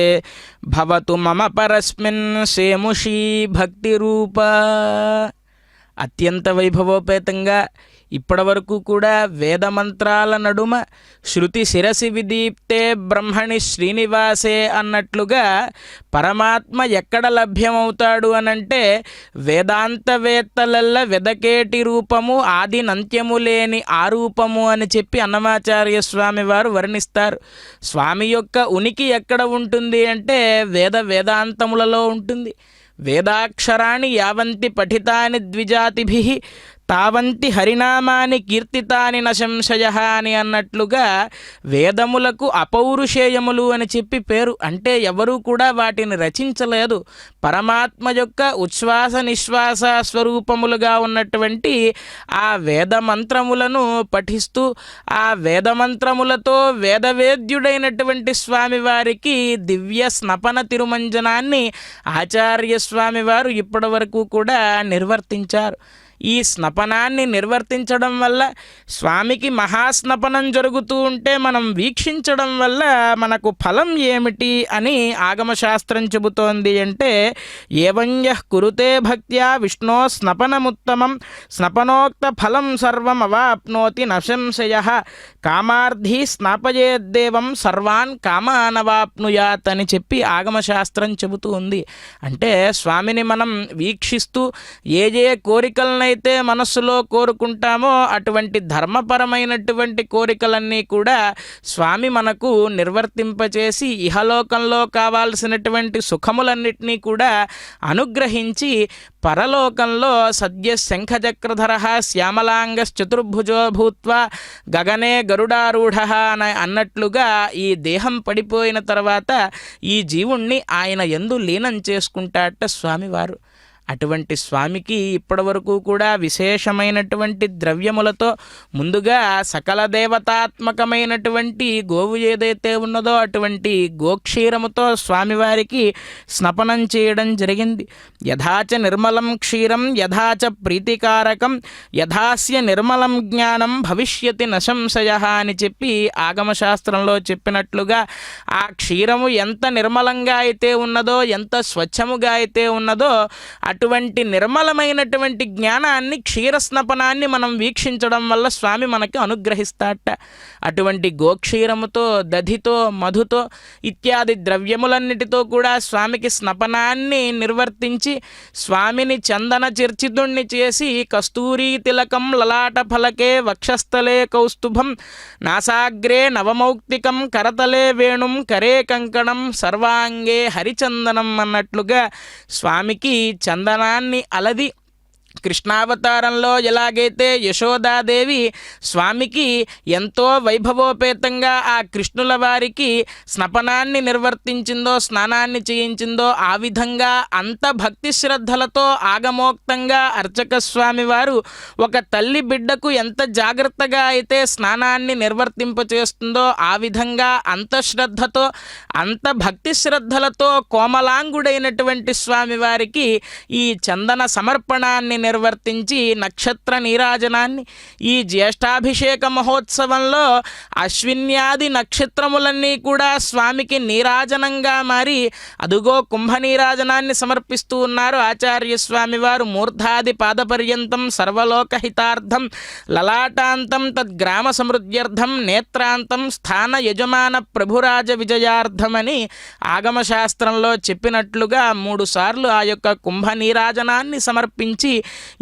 భవతు మమ పరస్మిన్ సేముషీ భక్తి రూప. అత్యంత వైభవోపేతంగా ఇప్పటివరకు కూడా వేదమంత్రాల నడుమ శృతి శిరసి విదీప్తే బ్రహ్మణి శ్రీనివాసే అన్నట్లుగా పరమాత్మ ఎక్కడ లభ్యమవుతాడు అనంటే వేదాంతవేత్తలల్ల వెదకేటి రూపము ఆది నంత్యము లేని ఆ రూపము అని చెప్పి అన్నమాచార్య స్వామి వారు వర్ణిస్తారు. స్వామి యొక్క ఉనికి ఎక్కడ ఉంటుంది అంటే వేదాంతములలో ఉంటుంది. వేదాక్షరాణి యావంతి పఠితాని ద్విజాతిభిః తావంతి హరినామాని కీర్తితాని న సంశయః అని అన్నట్లుగా వేదములకు అపౌరుషేయములు అని చెప్పి పేరు. అంటే ఎవరూ కూడా వాటిని రచించలేదు. పరమాత్మ యొక్క ఉచ్ఛ్వాస నిశ్వాస స్వరూపములుగా ఉన్నటువంటి ఆ వేదమంత్రములను పఠిస్తూ ఆ వేదమంత్రములతో వేదవేద్యుడైనటువంటి స్వామివారికి దివ్య స్నపన తిరుమంజనాన్ని ఆచార్య స్వామివారు ఇప్పటి వరకు కూడా నిర్వర్తించారు. ఈ స్నపనాన్ని నిర్వర్తించడం వల్ల స్వామికి మహాస్నపనం జరుగుతూ ఉంటే మనం వీక్షించడం వల్ల మనకు ఫలం ఏమిటి అని ఆగమశాస్త్రం చెబుతోంది. అంటే ఏవంయః కురుతే భక్త్యా విష్ణో స్నపనముత్తమం స్నపనోక్త ఫలం సర్వం అవాప్నోతి న సంశయః కామార్థి స్నాపయేద్దేవం సర్వాన్ కామానవాప్నుయాత్ అని చెప్పి ఆగమశాస్త్రం చెబుతూ ఉంది. అంటే స్వామిని మనం వీక్షిస్తూ ఏ కోరికలను అయితే మనస్సులో కోరుకుంటామో అటువంటి ధర్మపరమైనటువంటి కోరికలన్నీ కూడా స్వామి మనకు నిర్వర్తింపచేసి ఇహలోకంలో కావాల్సినటువంటి సుఖములన్నిటినీ కూడా అనుగ్రహించి పరలోకంలో సద్య శంఖచక్రధర శ్యామలాంగశ్చతుర్భుజో భూత్వా గగనే గరుడారూఢ అని అన్నట్లుగా ఈ దేహం పడిపోయిన తర్వాత ఈ జీవుణ్ణి ఆయన యందు లీనం చేసుకుంటాట స్వామివారు. అటువంటి స్వామికి ఇప్పటివరకు కూడా విశేషమైనటువంటి ద్రవ్యములతో ముందుగా సకల దేవతాత్మకమైనటువంటి గోవు ఏదైతే ఉన్నదో అటువంటి గోక్షీరముతో స్వామివారికి స్నపనం చేయడం జరిగింది. యథాచ నిర్మలం క్షీరం యథాచ ప్రీతికారకం యథాస్య నిర్మలం జ్ఞానం భవిష్యతి న సంశయః అని చెప్పి ఆగమశాస్త్రంలో చెప్పినట్లుగా ఆ క్షీరము ఎంత నిర్మలంగా అయితే ఉన్నదో ఎంత స్వచ్ఛముగా అయితే ఉన్నదో అటువంటి నిర్మలమైనటువంటి జ్ఞానాన్ని, క్షీరస్నపనాన్ని మనం వీక్షించడం వల్ల స్వామి మనకి అనుగ్రహిస్తాట. అటువంటి గోక్షీరముతో, దధితో, మధుతో ఇత్యాది ద్రవ్యములన్నిటితో కూడా స్వామికి స్నపనాన్ని నిర్వర్తించి స్వామిని చందన చర్చితుణ్ణి చేసి కస్తూరీ తిలకం లలాట ఫలకే వక్షస్థలే కౌస్తుభం నాసాగ్రే నవమౌక్తికం కరతలే వేణుం కరే కంకణం సర్వాంగే హరిచందనం అన్నట్లుగా స్వామికి చందనాన్ని అలది కృష్ణావతారంలో ఎలాగైతే యశోదాదేవి స్వామికి ఎంతో వైభవోపేతంగా ఆ కృష్ణుల వారికి స్నపనాన్ని నిర్వర్తించిందో, స్నానాన్ని చేయించిందో, ఆ విధంగా అంత భక్తి శ్రద్ధలతో ఆగమోక్తంగా అర్చక స్వామి వారు ఒక తల్లి బిడ్డకు ఎంత జాగ్రత్తగా అయితే స్నానాన్ని నిర్వర్తింపచేస్తుందో ఆ విధంగా అంత శ్రద్ధతో, అంత భక్తి శ్రద్ధలతో కోమలాంగుడైనటువంటి స్వామి వారికి ఈ చందన సమర్పణాన్ని నిర్వర్తించి నక్షత్ర నీరాజనాన్ని ఈ జ్యేష్ఠాభిషేక మహోత్సవంలో అశ్విన్యాది నక్షత్రములన్నీ కూడా స్వామికి నీరాజనంగా మారి అదుగో కుంభ నీరాజనాన్ని సమర్పిస్తూ ఉన్నారు ఆచార్య స్వామి వారు. మూర్ధాది పాదపర్యంతం సర్వలోకహితార్థం లలాటాంతం తద్గ్రామ సమృద్ధ్యర్థం నేత్రాంతం స్థాన యజమాన ప్రభురాజ విజయార్థమని ఆగమశాస్త్రంలో చెప్పినట్లుగా 3 సార్లు ఆ యొక్క కుంభ నీరాజనాన్ని సమర్పించి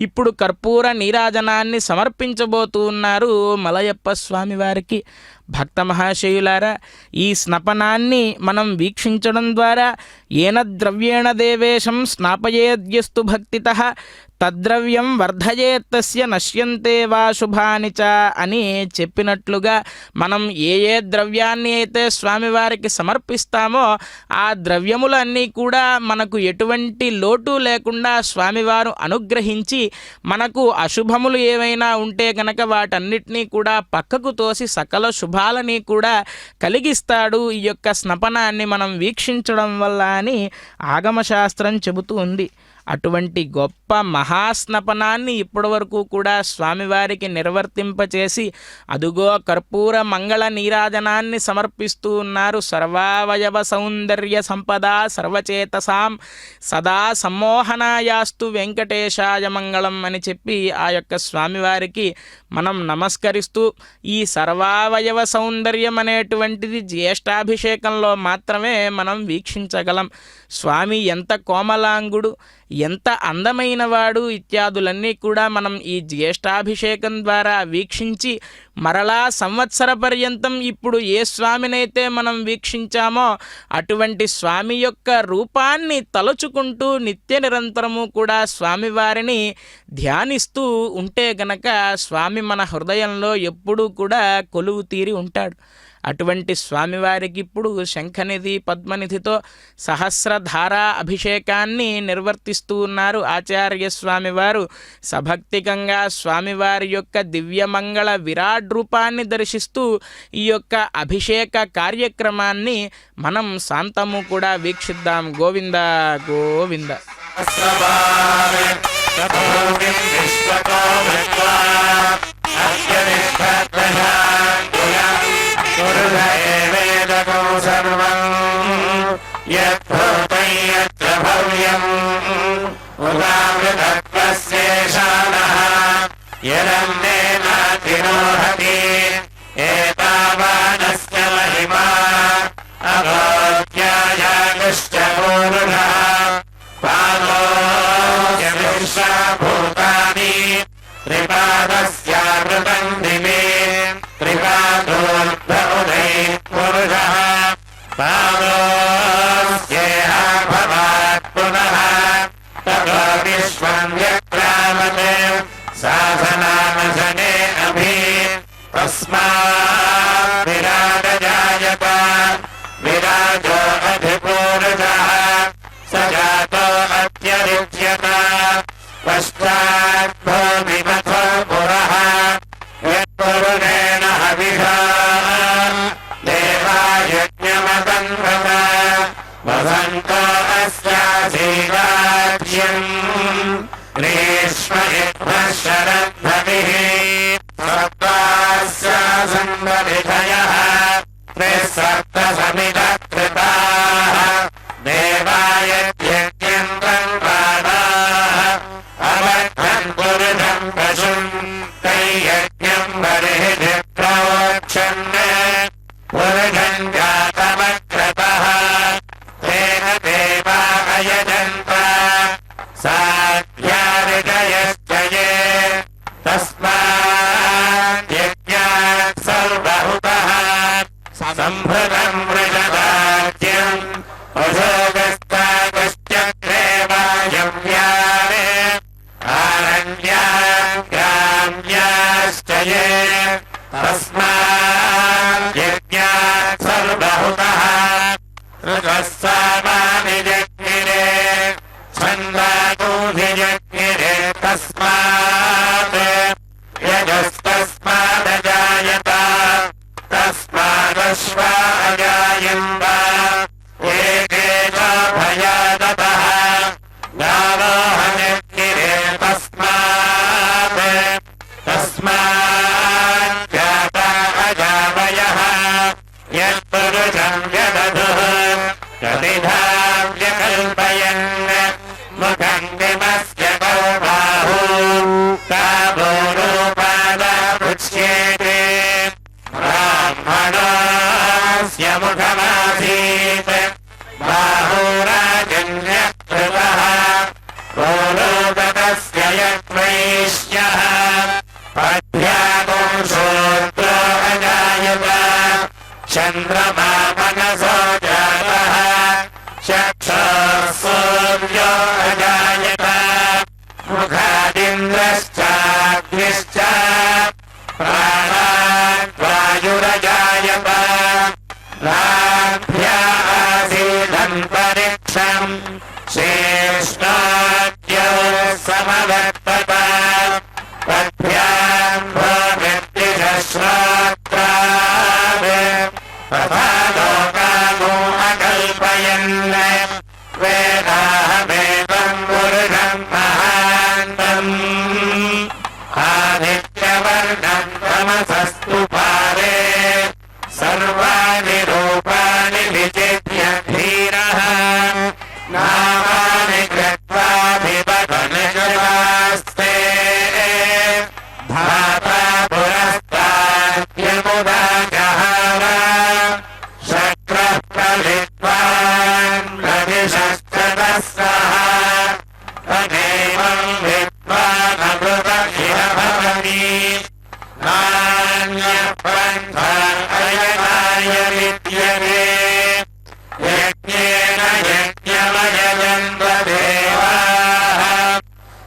ఇప్పుడు కర్పూర నీరాజనాన్ని సమర్పించబోతూ ఉన్నారు మలయప్ప స్వామి వారికి. భక్త మహాశయులారా, ఈ స్నపనాన్ని మనం వీక్షించడం ద్వారా ఏన ద్రవ్యేణ దేవేశం స్నాపయేద్యస్తు భక్తితః తద్ద్రవ్యం వర్ధయేత్తస్య నశ్యంతే వా శుభాని చ అని చెప్పినట్లుగా మనం ఏ ఏ ద్రవ్యాన్ని అయితే స్వామివారికి సమర్పిస్తామో ఆ ద్రవ్యములన్నీ కూడా మనకు ఎటువంటి లోటు లేకుండా స్వామివారు అనుగ్రహించి మనకు అశుభములు ఏవైనా ఉంటే గనక వాటన్నిటినీ కూడా పక్కకు తోసి సకల శుభాలని కూడా కలిగిస్తాడు ఈ యొక్క స్నపనాన్ని మనం వీక్షించడం వల్ల అని ఆగమశాస్త్రం చెబుతూ ఉంది. అటువంటి గొప్ప మహాస్నపనాన్ని ఇప్పటి వరకు కూడా స్వామివారికి నిర్వర్తింపచేసి అదుగో కర్పూర మంగళ నీరాజనాన్ని సమర్పిస్తూ ఉన్నారు. సర్వావయవ సౌందర్య సంపద సర్వచేతసాం సదా సమ్మోహనాయాస్తు వెంకటేశాయ మంగళం అని చెప్పి ఆ యొక్క స్వామివారికి మనం నమస్కరిస్తూ ఈ సర్వావయవ సౌందర్యం అనేటువంటిది జ్యేష్ఠాభిషేకంలో మాత్రమే మనం వీక్షించగలం. స్వామి ఎంత కోమలాంగుడు, ఎంత అందమైనవాడు ఇత్యాదులన్నీ కూడా మనం ఈ జ్యేష్ఠాభిషేకం ద్వారా వీక్షించి మరలా సంవత్సర పర్యంతం ఇప్పుడు ఏ స్వామినైతే మనం వీక్షించామో అటువంటి స్వామి యొక్క రూపాన్ని తలుచుకుంటూ నిత్య నిరంతరము కూడా స్వామివారిని ధ్యానిస్తూ ఉంటే గనక స్వామి మన హృదయంలో ఎప్పుడూ కూడా కొలువు తీరి ఉంటాడు. అటువంటి స్వామివారికి ఇప్పుడు శంఖనిధి పద్మనిధితో సహస్రధారా అభిషేకాన్ని నిర్వర్తిస్తూ ఉన్నారు ఆచార్య స్వామివారు. సభక్తికంగా స్వామివారి యొక్క దివ్యమంగళ విరాట్ రూపాన్ని దర్శిస్తూ ఈ యొక్క అభిషేక కార్యక్రమాన్ని మనం శాంతము కూడా వీక్షిద్దాం. గోవింద గోవింద. వేదకం సర్వం యత్భూతం యచ్చ భవ్యం ఉదామృతత్వస్యేషానః యదన్నేనాతిరోహతి ఏతావానస్య మహిమా అగోత్యాయాగశ్చ పూరుషః పాదోస్య విశ్వభూతాని త్రిపాదస్యామృతం దివే త్రిపాదోర్ధ ఉదయ పురుషః పాదోస్యేహ భవాత్ పునః తతో విశ్వం వ్యక్రామతే సాధనానశనే అభి తస్మాత్ విరాజాయత విరాజో అధిపూరుషః స జాతో అత్యరిచ్యత పశ్చాత్ భూమిమథో పురః యత్పురుషేణ హవిషా దేవాయజ్ఞమతంభత వసంతో అస్యాసీరాజ్యం గ్రీష్మ ఇత్వః శరద్భవిః సప్తాస్యాసంవరిషయః త్రిసప్త సమిధకృతాః దేవాయజ్ఞం తంపాదాః भृतम् वृषदाज्यम् अशोकस्ताकश्चक्रे वायव्याने आरण्याश्च ये तस्मात् यज्ञात् सर्वहुतः ऋतः सामानि जज्ञिरे छन्दागुधिजज्ञिरे तस्मात् यजस्तस्मादजायत तस्मादश्वा अजायन्त एके च भयादतः गावोहजज्ञिरे तस्मात् तस्माज्जाता अजावयः यत्पुरुषं यदधुः कतिधा व्यकल्पयन् मुखं विमस्य कौ बाहू काबोरूपादमुच्येते ब्राह्मणस्य मुखमासीत् बाहुराजन्यकृतः गोलोकतस्य यद्वैश्यः पद्भ्यागुंशोऽत्रो अजायत चन्द्रमा मनसो जातः चक्षुः सूर्यो अजायत मुखादिन्द्रश्चाग्निश्च प्राणात् वायुरजायत नाभ्या आसीदन्तरिक्षम् शेष्णाद्यो समवर्तत पद्भ्याम् भूमिर्दिशश्रोत्रात् तथा लोकानो अकल्पयन् वेदाहमेवम् पुरुषम् महान्तम् आदित्यवर्णम् तमसस्तु पारे सर्वाणि रूपाणि विचित्य धीरः नामानि कृत्वाभिवदनजवास्ते धाता पुरस्ताद्यमुदा जहार शक्रः प्रविद्वान् प्रविशश्च तस्सः तदेवं विद्वानमृत इह भवति नान्यः पन्था अयनाय विद्यते यज्ञेन यज्ञमयजन्त देवाः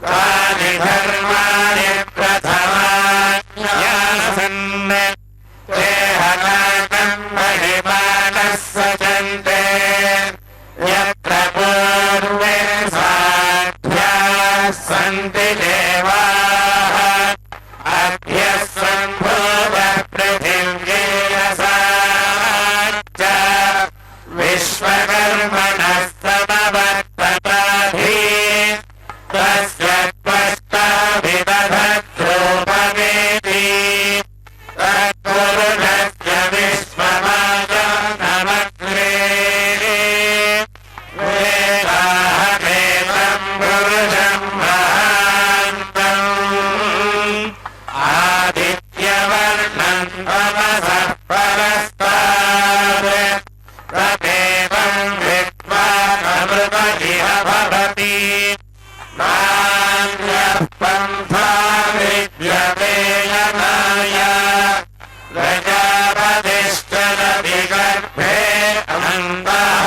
तानि धर्माणि प्रथमान्यासन् ते हनाकम् महिमानः सजन्ते यत्र पूर्वे साध्याः सन्ति देवाः अभ्यः सम्भूतः पृथिव्येयसाच्च विश्वकर्मणः समवर्तताधि तस्य त्वष्टाभिदधद्रूपमेति तत्पुरुषस्य विश्वमाजानमग्रे वेदाहमेवम् पुरुषम् महान्तम् आदित्यवर्णम् तमसः परस्तात् तदेवम् विद्वानमृत इह भवति नान्यः पन्था विद्यते यनाय प्रजापतिश्चरति गर्भे अन्तः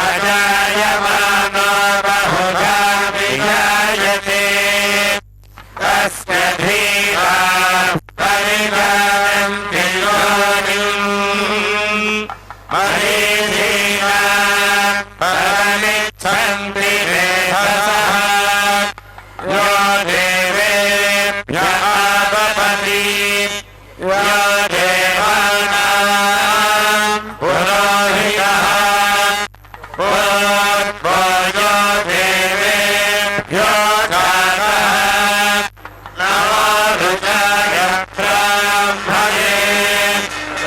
अजायमानो बहुधा विजायते तस्य धीराः परिजायन्ति योनिम् मरीचीनाः परमिच्छन्ति वेधसः यो देवेभ्य आपतति यो देवानां पुरोहितः पूर्वो यो देवेभ्यो जातः नमो रुचाय ब्राह्मणे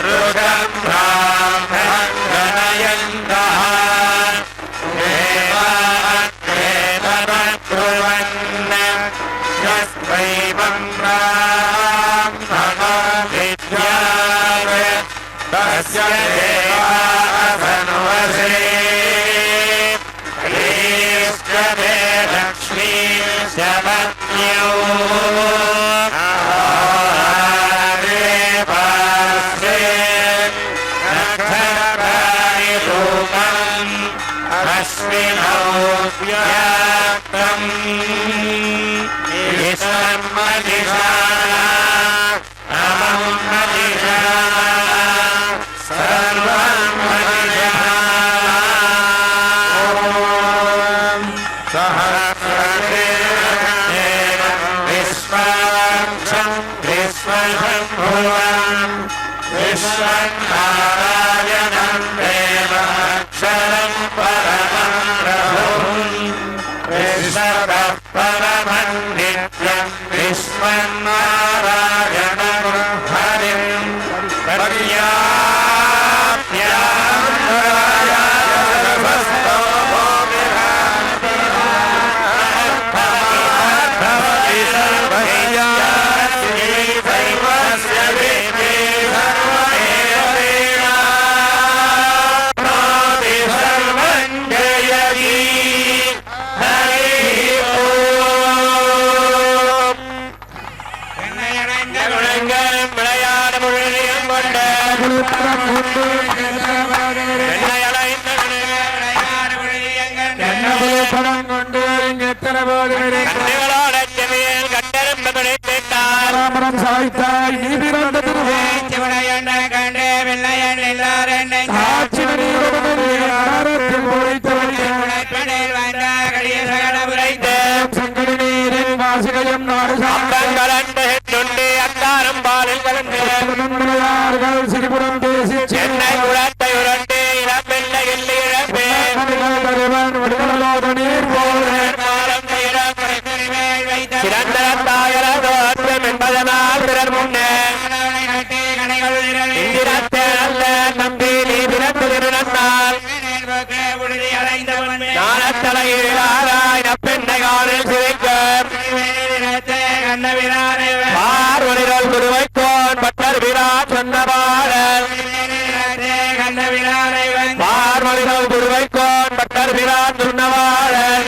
ऋगम् ब्राह्मणम् गणयन्तः देवाग्रे तदब्रुवन् यस्मैवम् ब्राह्मणो विद्यात् तस्य देवासन्वसे ईश्वरे लक्ष्मी शपत्न्यौ विश्वाक्षं विश्वशम्भुवम् विश्वनारायणं देवाक्षरं परमं प्रभुम् विश्वतः परमं नित्यं विश्वनारायणं हरिं சாய்த்தாய் நீ பிறந்த கண்டே வெள்ளையன் எல்லாரும் சங்கட நீரின் வாசிகையும் நாடு அக்காரம் பாலில் சார்கள் சிறுபுறம் பேசி சென்னை உரத்தை உரண்டு இளப்பெண்ணை இழப்பேன் நீர் போல சிறந்தரத்தாயிரம் என்பதனால் பிறர் முன்னே இந்திரத்தே அல்ல நம்பி நீ பிறந்து திருநந்தால் ஞானத்தலையிலாராய் பெண்ணை காலில் சிரிக்க பார்வனிகள் குருவைக்கோன் பட்டர் விராட் சொன்ன பாடல் பார்வனிகள் குருவைக்கோன் பட்டர் விராட் சொன்ன பாடல்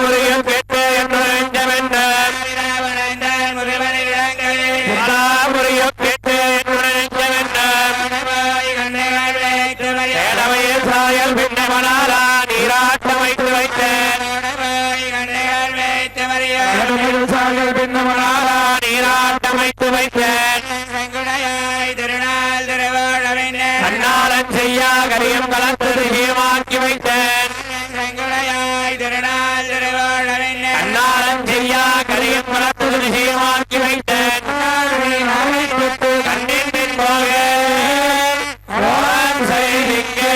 முறையும் கேட்டு என்று நெஞ்சமென்ன முறையும் கேட்டு என்று நெஞ்சமென்ன ஏழமையில் சாயல் பின்னமனாரா நீராட்டம் வைத்து வைத்தேன் சார்கள் பின்னமனாரா நீராட்டம் வைத்து வைத்தேன் திருநாள் திருவோழவின் கண்ணாளன் செய்யா கரியம் கலந்து திகமாக்கி வைத்தேன் திருநாள் திருவோழவின் கண்ணாளன் செய்யா கரியம் கலந்து திகமாக்கி வைத்தேன் கண்ணின் பின் போக செய்திங்கே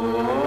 Oh